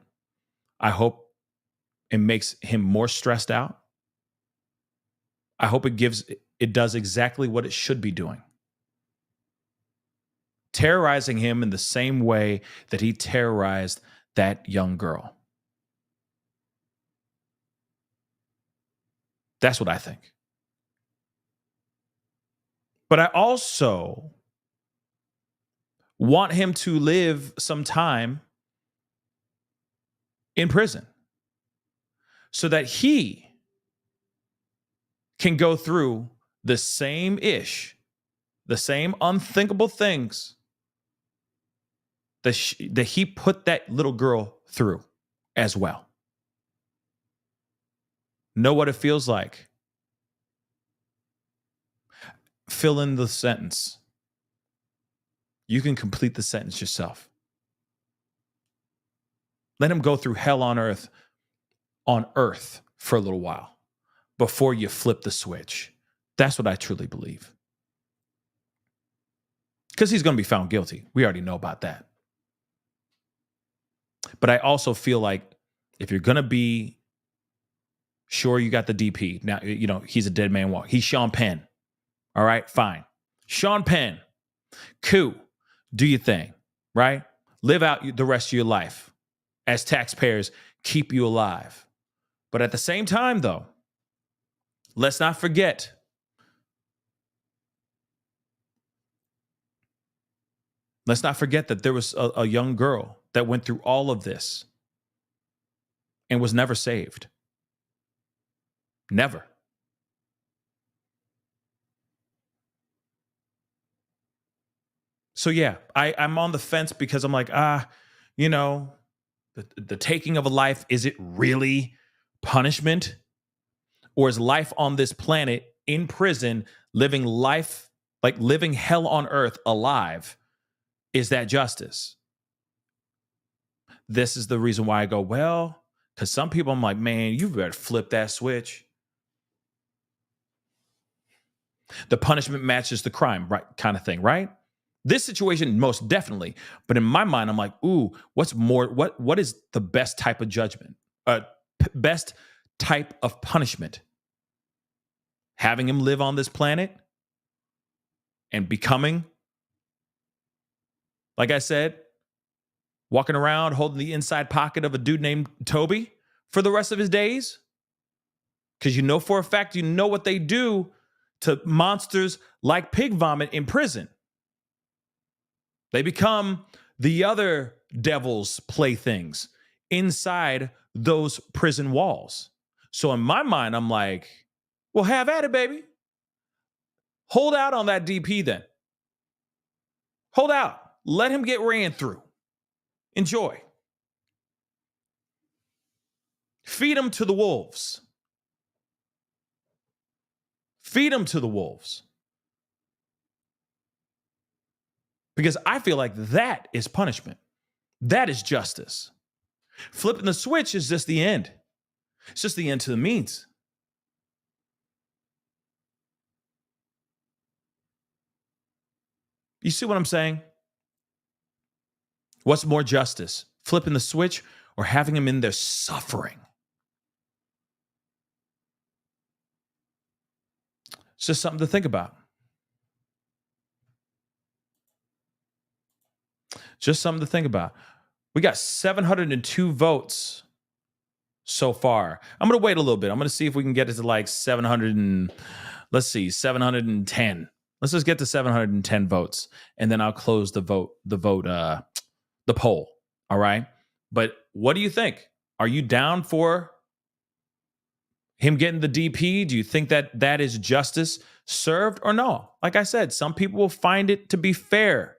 I hope it makes him more stressed out. I hope it does exactly what it should be doing. Terrorizing him in the same way that he terrorized that young girl. That's what I think. But I also want him to live some time in prison so that he can go through the same the same unthinkable things that he put that little girl through as well. Know what it feels like. Fill in the sentence. You can complete the sentence yourself. Let him go through hell on earth for a little while before you flip the switch. That's what I truly believe. Because he's going to be found guilty. We already know about that. But I also feel like if you're going to be sure you got the DP, now, he's a dead man walk. He's Sean Penn. All right, fine. Sean Penn, cool. Do your thing, right? Live out the rest of your life as taxpayers keep you alive. But at the same time, though, let's not forget that there was a young girl that went through all of this and was never saved. Never. So yeah, I'm on the fence because I'm like, the taking of a life, is it really punishment? Or is life on this planet in prison, living life, like living hell on earth alive, is that justice? This is the reason why I go, well, because some people I'm like, man, you better flip that switch. The punishment matches the crime, right? Kind of thing, right? This situation, most definitely. But in my mind, I'm like, ooh, what is the best type of judgment? Best type of punishment? Having him live on this planet and becoming, like I said, walking around holding the inside pocket of a dude named Toby for the rest of his days? Because you know for a fact, you know what they do to monsters like pig vomit in prison. They become the other devil's playthings inside those prison walls. So in my mind, I'm like, well, have at it, baby. Hold out on that DP then. Hold out. Let him get ran through. Enjoy. Feed him to the wolves. Feed him to the wolves. Because I feel like that is punishment. That is justice. Flipping the switch is just the end. It's just the end to the means. You see what I'm saying? What's more justice? Flipping the switch or having him in there suffering? It's just something to think about. Just something to think about. We got 702 votes so far. I'm going to wait a little bit. I'm going to see if we can get it to like 710. Let's just get to 710 votes, and then I'll close the poll. All right. But what do you think? Are you down for him getting the DP? Do you think that that is justice served or no? Like I said, some people will find it to be fair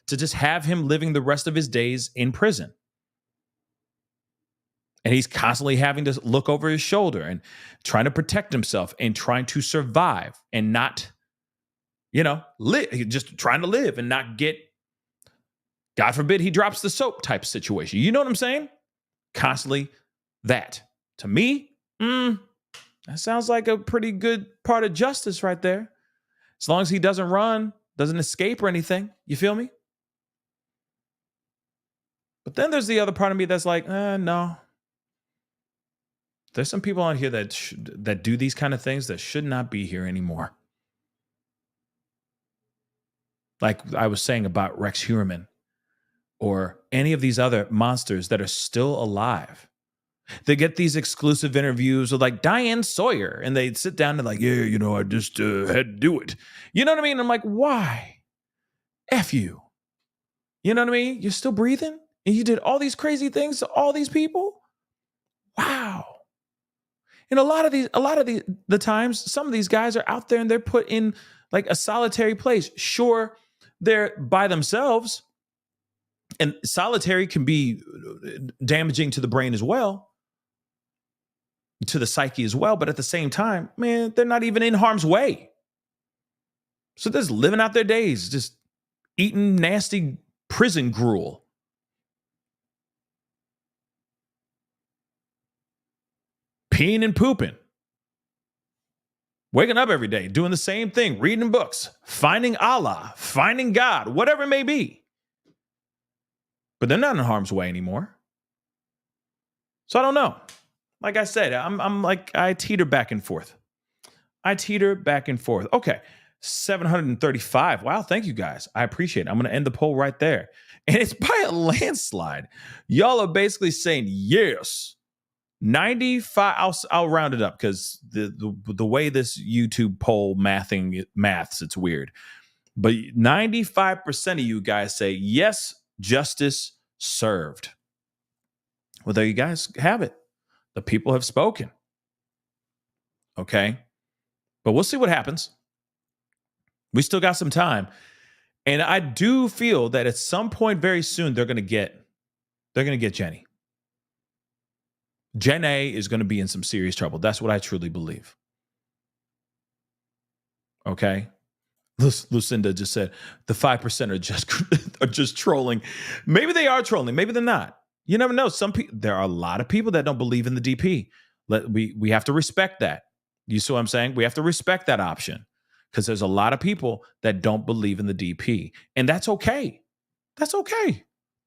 to just have him living the rest of his days in prison. And he's constantly having to look over his shoulder and trying to protect himself and trying to survive and not, live, just trying to live and not get, God forbid, he drops the soap type situation. You know what I'm saying? Constantly that. To me, that sounds like a pretty good part of justice right there. As long as he doesn't run, doesn't escape or anything. You feel me? But then there's the other part of me that's like, no. There's some people on here that do these kind of things that should not be here anymore. Like I was saying about Rex Heuermann or any of these other monsters that are still alive. They get these exclusive interviews with like Diane Sawyer, and they sit down and like, yeah, I just had to do it. You know what I mean? I'm like, why? F you. You know what I mean? You're still breathing? And you did all these crazy things to all these people? Wow. And a lot of the times, some of these guys are out there and they're put in like a solitary place. Sure, they're by themselves, and solitary can be damaging to the brain as well, to the psyche as well. But at the same time, man, they're not even in harm's way. So they're just living out their days, just eating nasty prison gruel. Peeing and pooping. Waking up every day, doing the same thing, reading books, finding Allah, finding God, whatever it may be. But they're not in harm's way anymore. So I don't know. Like I said, I teeter back and forth. Okay, 735. Wow, thank you guys. I appreciate it. I'm going to end the poll right there. And it's by a landslide. Y'all are basically saying yes. 95. I'll round it up because the way this YouTube poll maths, it's weird. But 95% of you guys say yes, justice served. Well, there you guys have it. The people have spoken. Okay, but we'll see what happens. We still got some time, and I do feel that at some point very soon they're going to get Jenny. Jen A is going to be in some serious trouble. That's what I truly believe. Okay. Lucinda just said the 5% are just trolling. Maybe they are trolling. Maybe they're not. You never know. There are a lot of people that don't believe in the DP. We have to respect that. You see what I'm saying? We have to respect that option because there's a lot of people that don't believe in the DP, and that's okay. That's okay.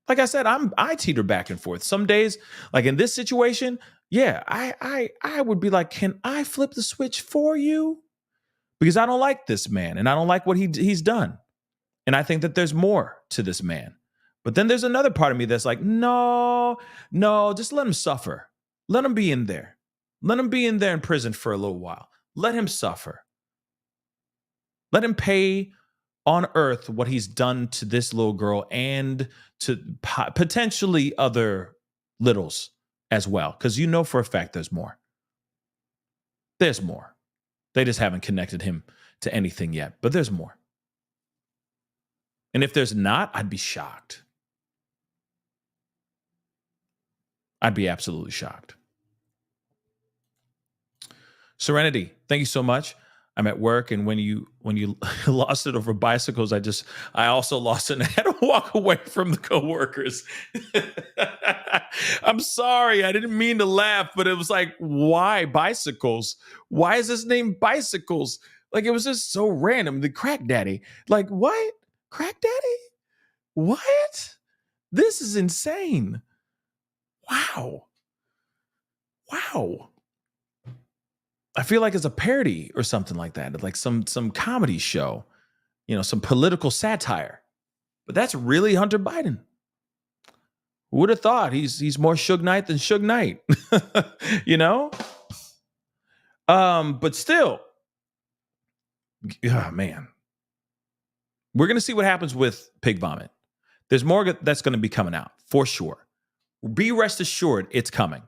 Like I said, I teeter back and forth. Some days, like in this situation, yeah, I would be like, can I flip the switch for you? Because I don't like this man and I don't like what he's done. And I think that there's more to this man. But then there's another part of me that's like, no, just let him suffer. Let him be in there. Let him be in there in prison for a little while. Let him suffer. Let him pay on earth what he's done to this little girl and to potentially other littles as well. Because you know for a fact there's more. There's more. They just haven't connected him to anything yet, but there's more. And if there's not, I'd be shocked. I'd be absolutely shocked. Serenity, thank you so much. I'm at work, and when you lost it over bicycles, I also lost it and I had to walk away from the coworkers. I'm sorry, I didn't mean to laugh, but it was like, why bicycles? Why is this named Bicycles? Like, it was just so random. The Crack Daddy, like, what? Crack Daddy? What? This is insane. Wow. I feel like it's a parody or something like that, like some comedy show, some political satire. But that's really Hunter Biden. Who would have thought he's more Suge Knight than Suge Knight? But still, man, we're gonna see what happens with pig vomit. There's more that's gonna be coming out for sure. Be rest assured, it's coming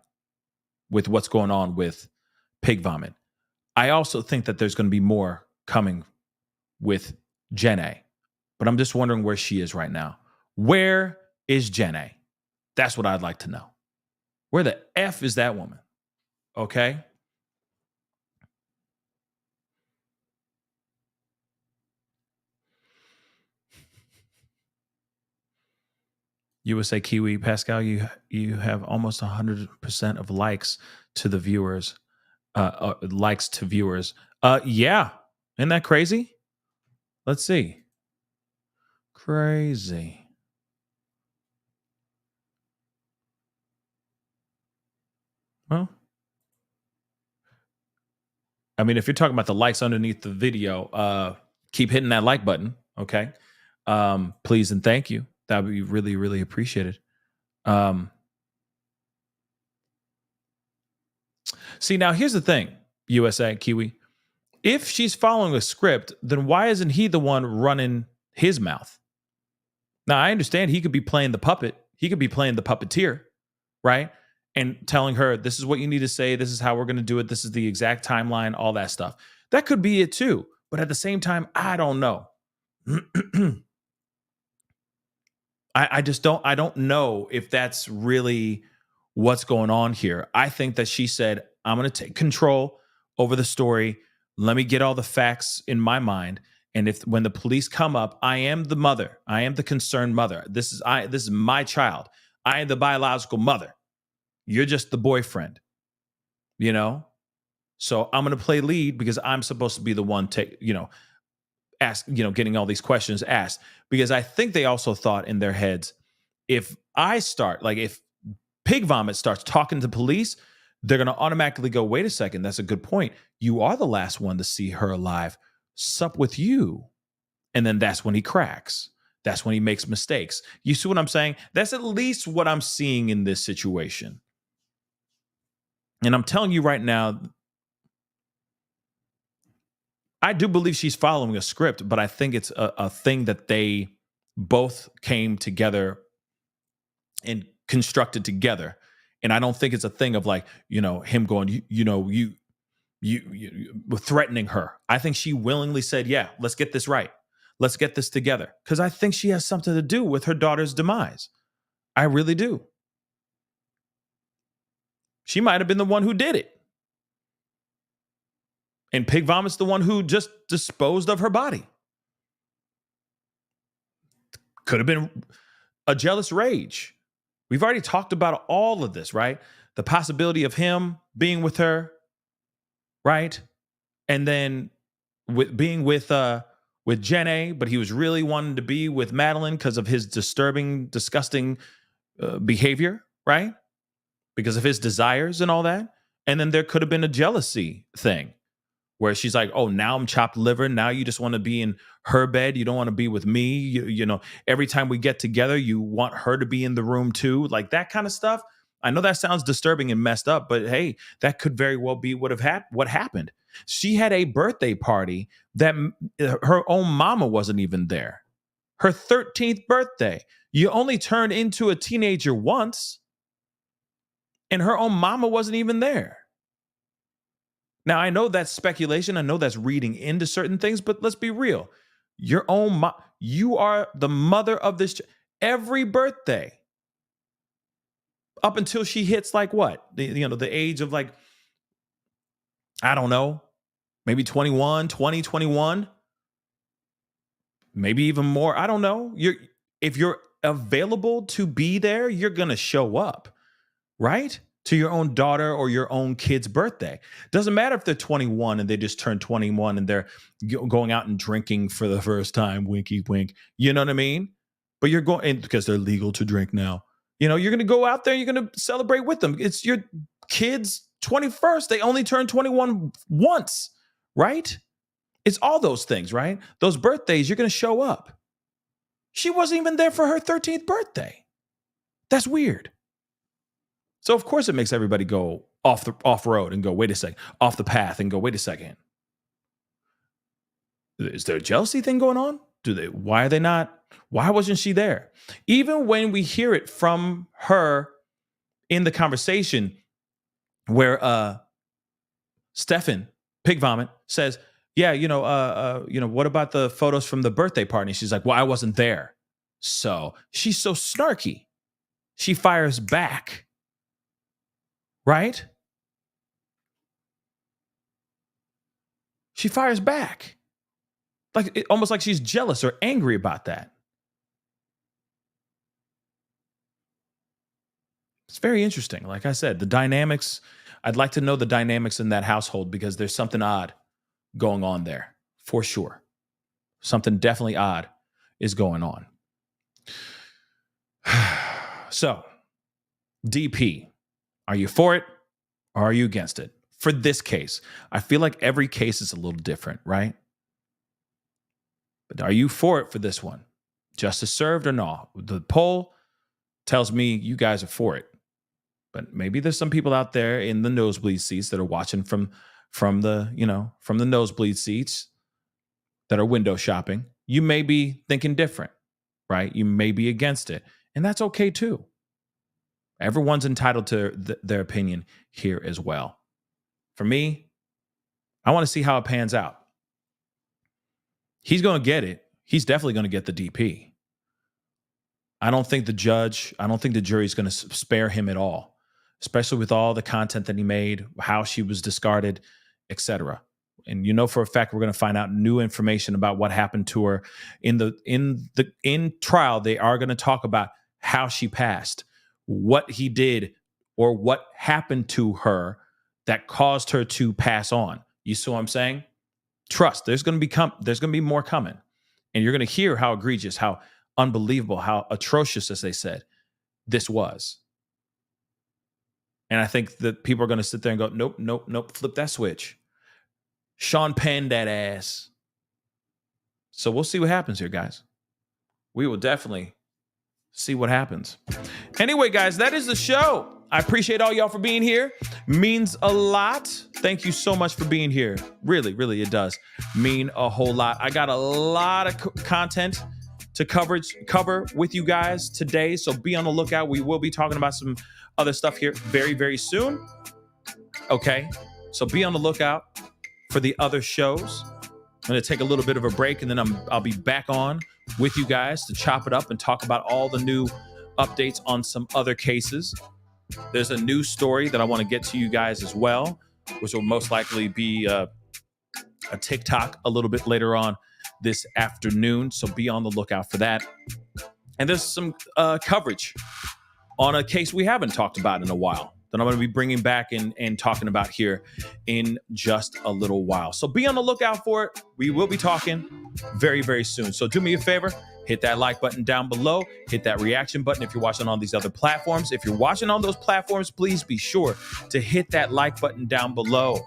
with what's going on with pig vomit. I also think that there's going to be more coming with Jenna, but I'm just wondering where she is right now. Where is Jenna? That's what I'd like to know. Where the F is that woman? Okay. USA Kiwi, Pascal, you have almost 100% of likes to the viewers. Likes to viewers. Yeah. Isn't that crazy? Let's see. Crazy. Well, I mean, if you're talking about the likes underneath the video, keep hitting that like button. Okay. Please and thank you. That would be really, really appreciated. See, now here's the thing, USA Kiwi. If she's following a script, then why isn't he the one running his mouth? Now, I understand he could be playing the puppet. He could be playing the puppeteer, right? And telling her, this is what you need to say. This is how we're going to do it. This is the exact timeline, all that stuff. That could be it too. But at the same time, I don't know. I don't know if that's really what's going on here. I think that she said, I'm going to take control over the story. Let me get all the facts in my mind. And when the police come up, I am the mother. I am the concerned mother. This is my child. I am the biological mother. You're just the boyfriend, So I'm going to play lead because I'm supposed to be the one getting all these questions asked. Because I think they also thought in their heads, if pig vomit starts talking to police, they're going to automatically go, wait a second, that's a good point. You are the last one to see her alive. Sup with you. And then that's when he cracks. That's when he makes mistakes. You see what I'm saying? That's at least what I'm seeing in this situation. And I'm telling you right now, I do believe she's following a script, but I think it's a thing that they both came together and constructed together. And I don't think it's a thing of him going, you threatening her. I think she willingly said, yeah, let's get this right. Let's get this together. Because I think she has something to do with her daughter's demise. I really do. She might have been the one who did it. And Pig Vomit's the one who just disposed of her body. Could have been a jealous rage. We've already talked about all of this, right? The possibility of him being with her, right? And then being with Jenna, but he was really wanting to be with Madeline because of his disturbing, disgusting behavior, right? Because of his desires and all that. And then there could have been a jealousy thing where she's like, oh, now I'm chopped liver. Now you just want to be in her bed. You don't want to be with me. Every time we get together, you want her to be in the room too. Like that kind of stuff. I know that sounds disturbing and messed up, but hey, that could very well be what happened. She had a birthday party that her own mama wasn't even there. Her 13th birthday. You only turn into a teenager once, and her own mama wasn't even there. Now, I know that's speculation. I know that's reading into certain things, but let's be real. Your own you are the mother of this every birthday up until she hits like what? The age of like, I don't know, maybe 21, 20, 21, maybe even more. I don't know. If you're available to be there, you're going to show up, right? To your own daughter or your own kid's birthday. Doesn't matter if they're 21 and they just turned 21 and they're going out and drinking for the first time, winky wink. You know what I mean? But you're going, because they're legal to drink now. You're going to go out there, you're going to celebrate with them. It's your kid's 21st. They only turned 21 once, right? It's all those things, right? Those birthdays, you're going to show up. She wasn't even there for her 13th birthday. That's weird. So of course it makes everybody go off road and go, wait a second, off the path and go, wait a second. Is there a jealousy thing going on? Why are they not? Why wasn't she there? Even when we hear it from her in the conversation where Stephan Pig Vomit says, yeah, what about the photos from the birthday party? She's like, well, I wasn't there. So she's so snarky. She fires back. Right? She fires back. Almost like she's jealous or angry about that. It's very interesting. Like I said, the dynamics, I'd like to know the dynamics in that household because there's something odd going on there, for sure. Something definitely odd is going on. So, DP. Are you for it or are you against it? For this case, I feel like every case is a little different, right? But are you for it for this one? Justice served or not? The poll tells me you guys are for it. But maybe there's some people out there in the nosebleed seats that are watching from the nosebleed seats that are window shopping. You may be thinking different, right? You may be against it. And that's okay too. Everyone's entitled to their opinion here as well. For me, I want to see how it pans out. He's going to get it. He's definitely going to get the DP. I don't think the jury is going to spare him at all, especially with all the content that he made, how she was discarded, etc. And for a fact we're going to find out new information about what happened to her in trial. They are going to talk about how she passed, what he did, or what happened to her that caused her to pass on. You see what I'm saying? Trust. There's going to be more coming, and you're going to hear how egregious, how unbelievable, how atrocious, as they said, this was. And I think that people are going to sit there and go, nope, flip that switch. Sean Penn that ass. So we'll see what happens here, guys. We will definitely see what happens. Anyway, guys, that is the show. I appreciate all y'all for being here. Means a lot. Thank you so much for being here. Really, really, it does mean a whole lot. I got a lot of content to cover with you guys today, so be on the lookout. We will be talking about some other stuff here very, very soon. Okay, so be on the lookout for the other shows. I'm going to take a little bit of a break, and then I'll be back on with you guys to chop it up and talk about all the new updates on some other cases. There's a new story that I want to get to you guys as well, which will most likely be a TikTok a little bit later on this afternoon. So be on the lookout for that. And there's some coverage on a case we haven't talked about in a while that I'm going to be bringing back and talking about here in just a little while. So be on the lookout for it. We will be talking very, very soon. So do me a favor. Hit that like button down below. Hit that reaction button if you're watching on these other platforms. If you're watching on those platforms, please be sure to hit that like button down below.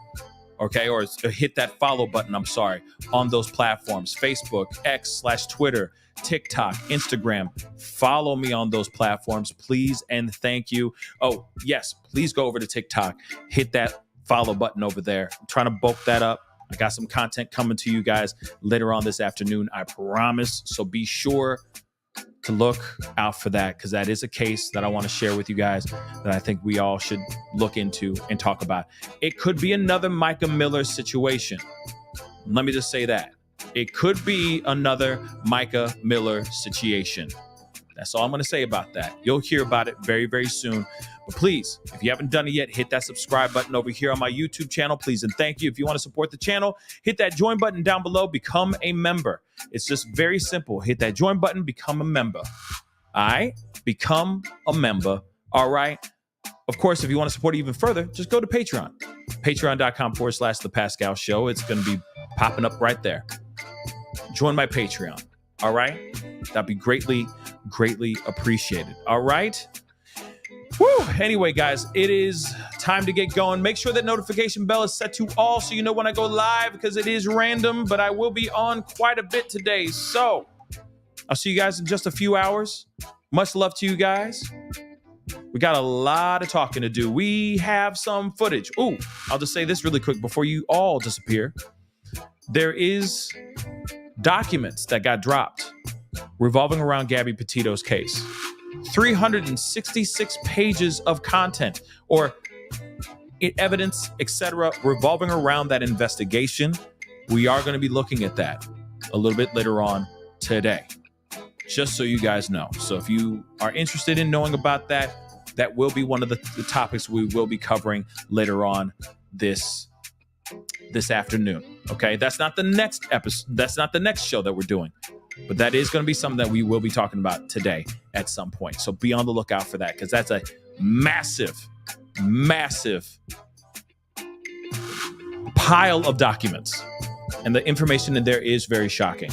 okay? Or hit that follow button, I'm sorry, on those platforms, Facebook, X/Twitter, TikTok, Instagram. Follow me on those platforms, please, and thank you. Oh, yes, please go over to TikTok, hit that follow button over there. I'm trying to bulk that up. I got some content coming to you guys later on this afternoon, I promise. So be sure to look out for that, because that is a case that I want to share with you guys that I think we all should look into and talk about. It could be another Micah Miller situation. Let me just say that. It could be another Micah Miller situation. That's all I'm going to say about that. You'll hear about it very, very soon. But please, if you haven't done it yet, hit that subscribe button over here on my YouTube channel, please. And thank you. If you want to support the channel, hit that join button down below. Become a member. It's just very simple. Hit that join button, become a member. All right? Become a member. All right? Of course, if you want to support it even further, just go to Patreon. Patreon.com/The Pascal Show. It's going to be popping up right there. Join my Patreon. All right? That'd be greatly, greatly appreciated. All right? Woo! Anyway, guys, it is time to get going. Make sure that notification bell is set to all so you know when I go live, because it is random, but I will be on quite a bit today. So I'll see you guys in just a few hours. Much love to you guys. We got a lot of talking to do. We have some footage. Ooh, I'll just say this really quick before you all disappear. There is documents that got dropped revolving around Gabby Petito's case. 366 pages of content or evidence, etc., revolving around that investigation. We are going to be looking at that a little bit later on today, just so you guys know. So if you are interested in knowing about that, that will be one of the topics we will be covering later on this afternoon. Okay, that's not the next episode. That's not the next show that we're doing. But that is going to be something that we will be talking about today at some point. So be on the lookout for that, because that's a massive, massive pile of documents. And the information in there is very shocking.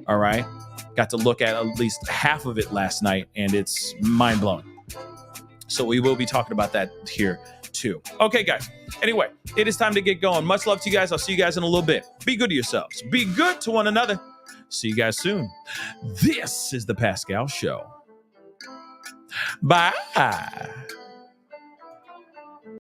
All right. Got to look at least half of it last night, and it's mind-blowing. So we will be talking about that here too. Okay, guys. Anyway, it is time to get going. Much love to you guys. I'll see you guys in a little bit. Be good to yourselves. Be good to one another. See you guys soon. This is The Pascal Show. Bye.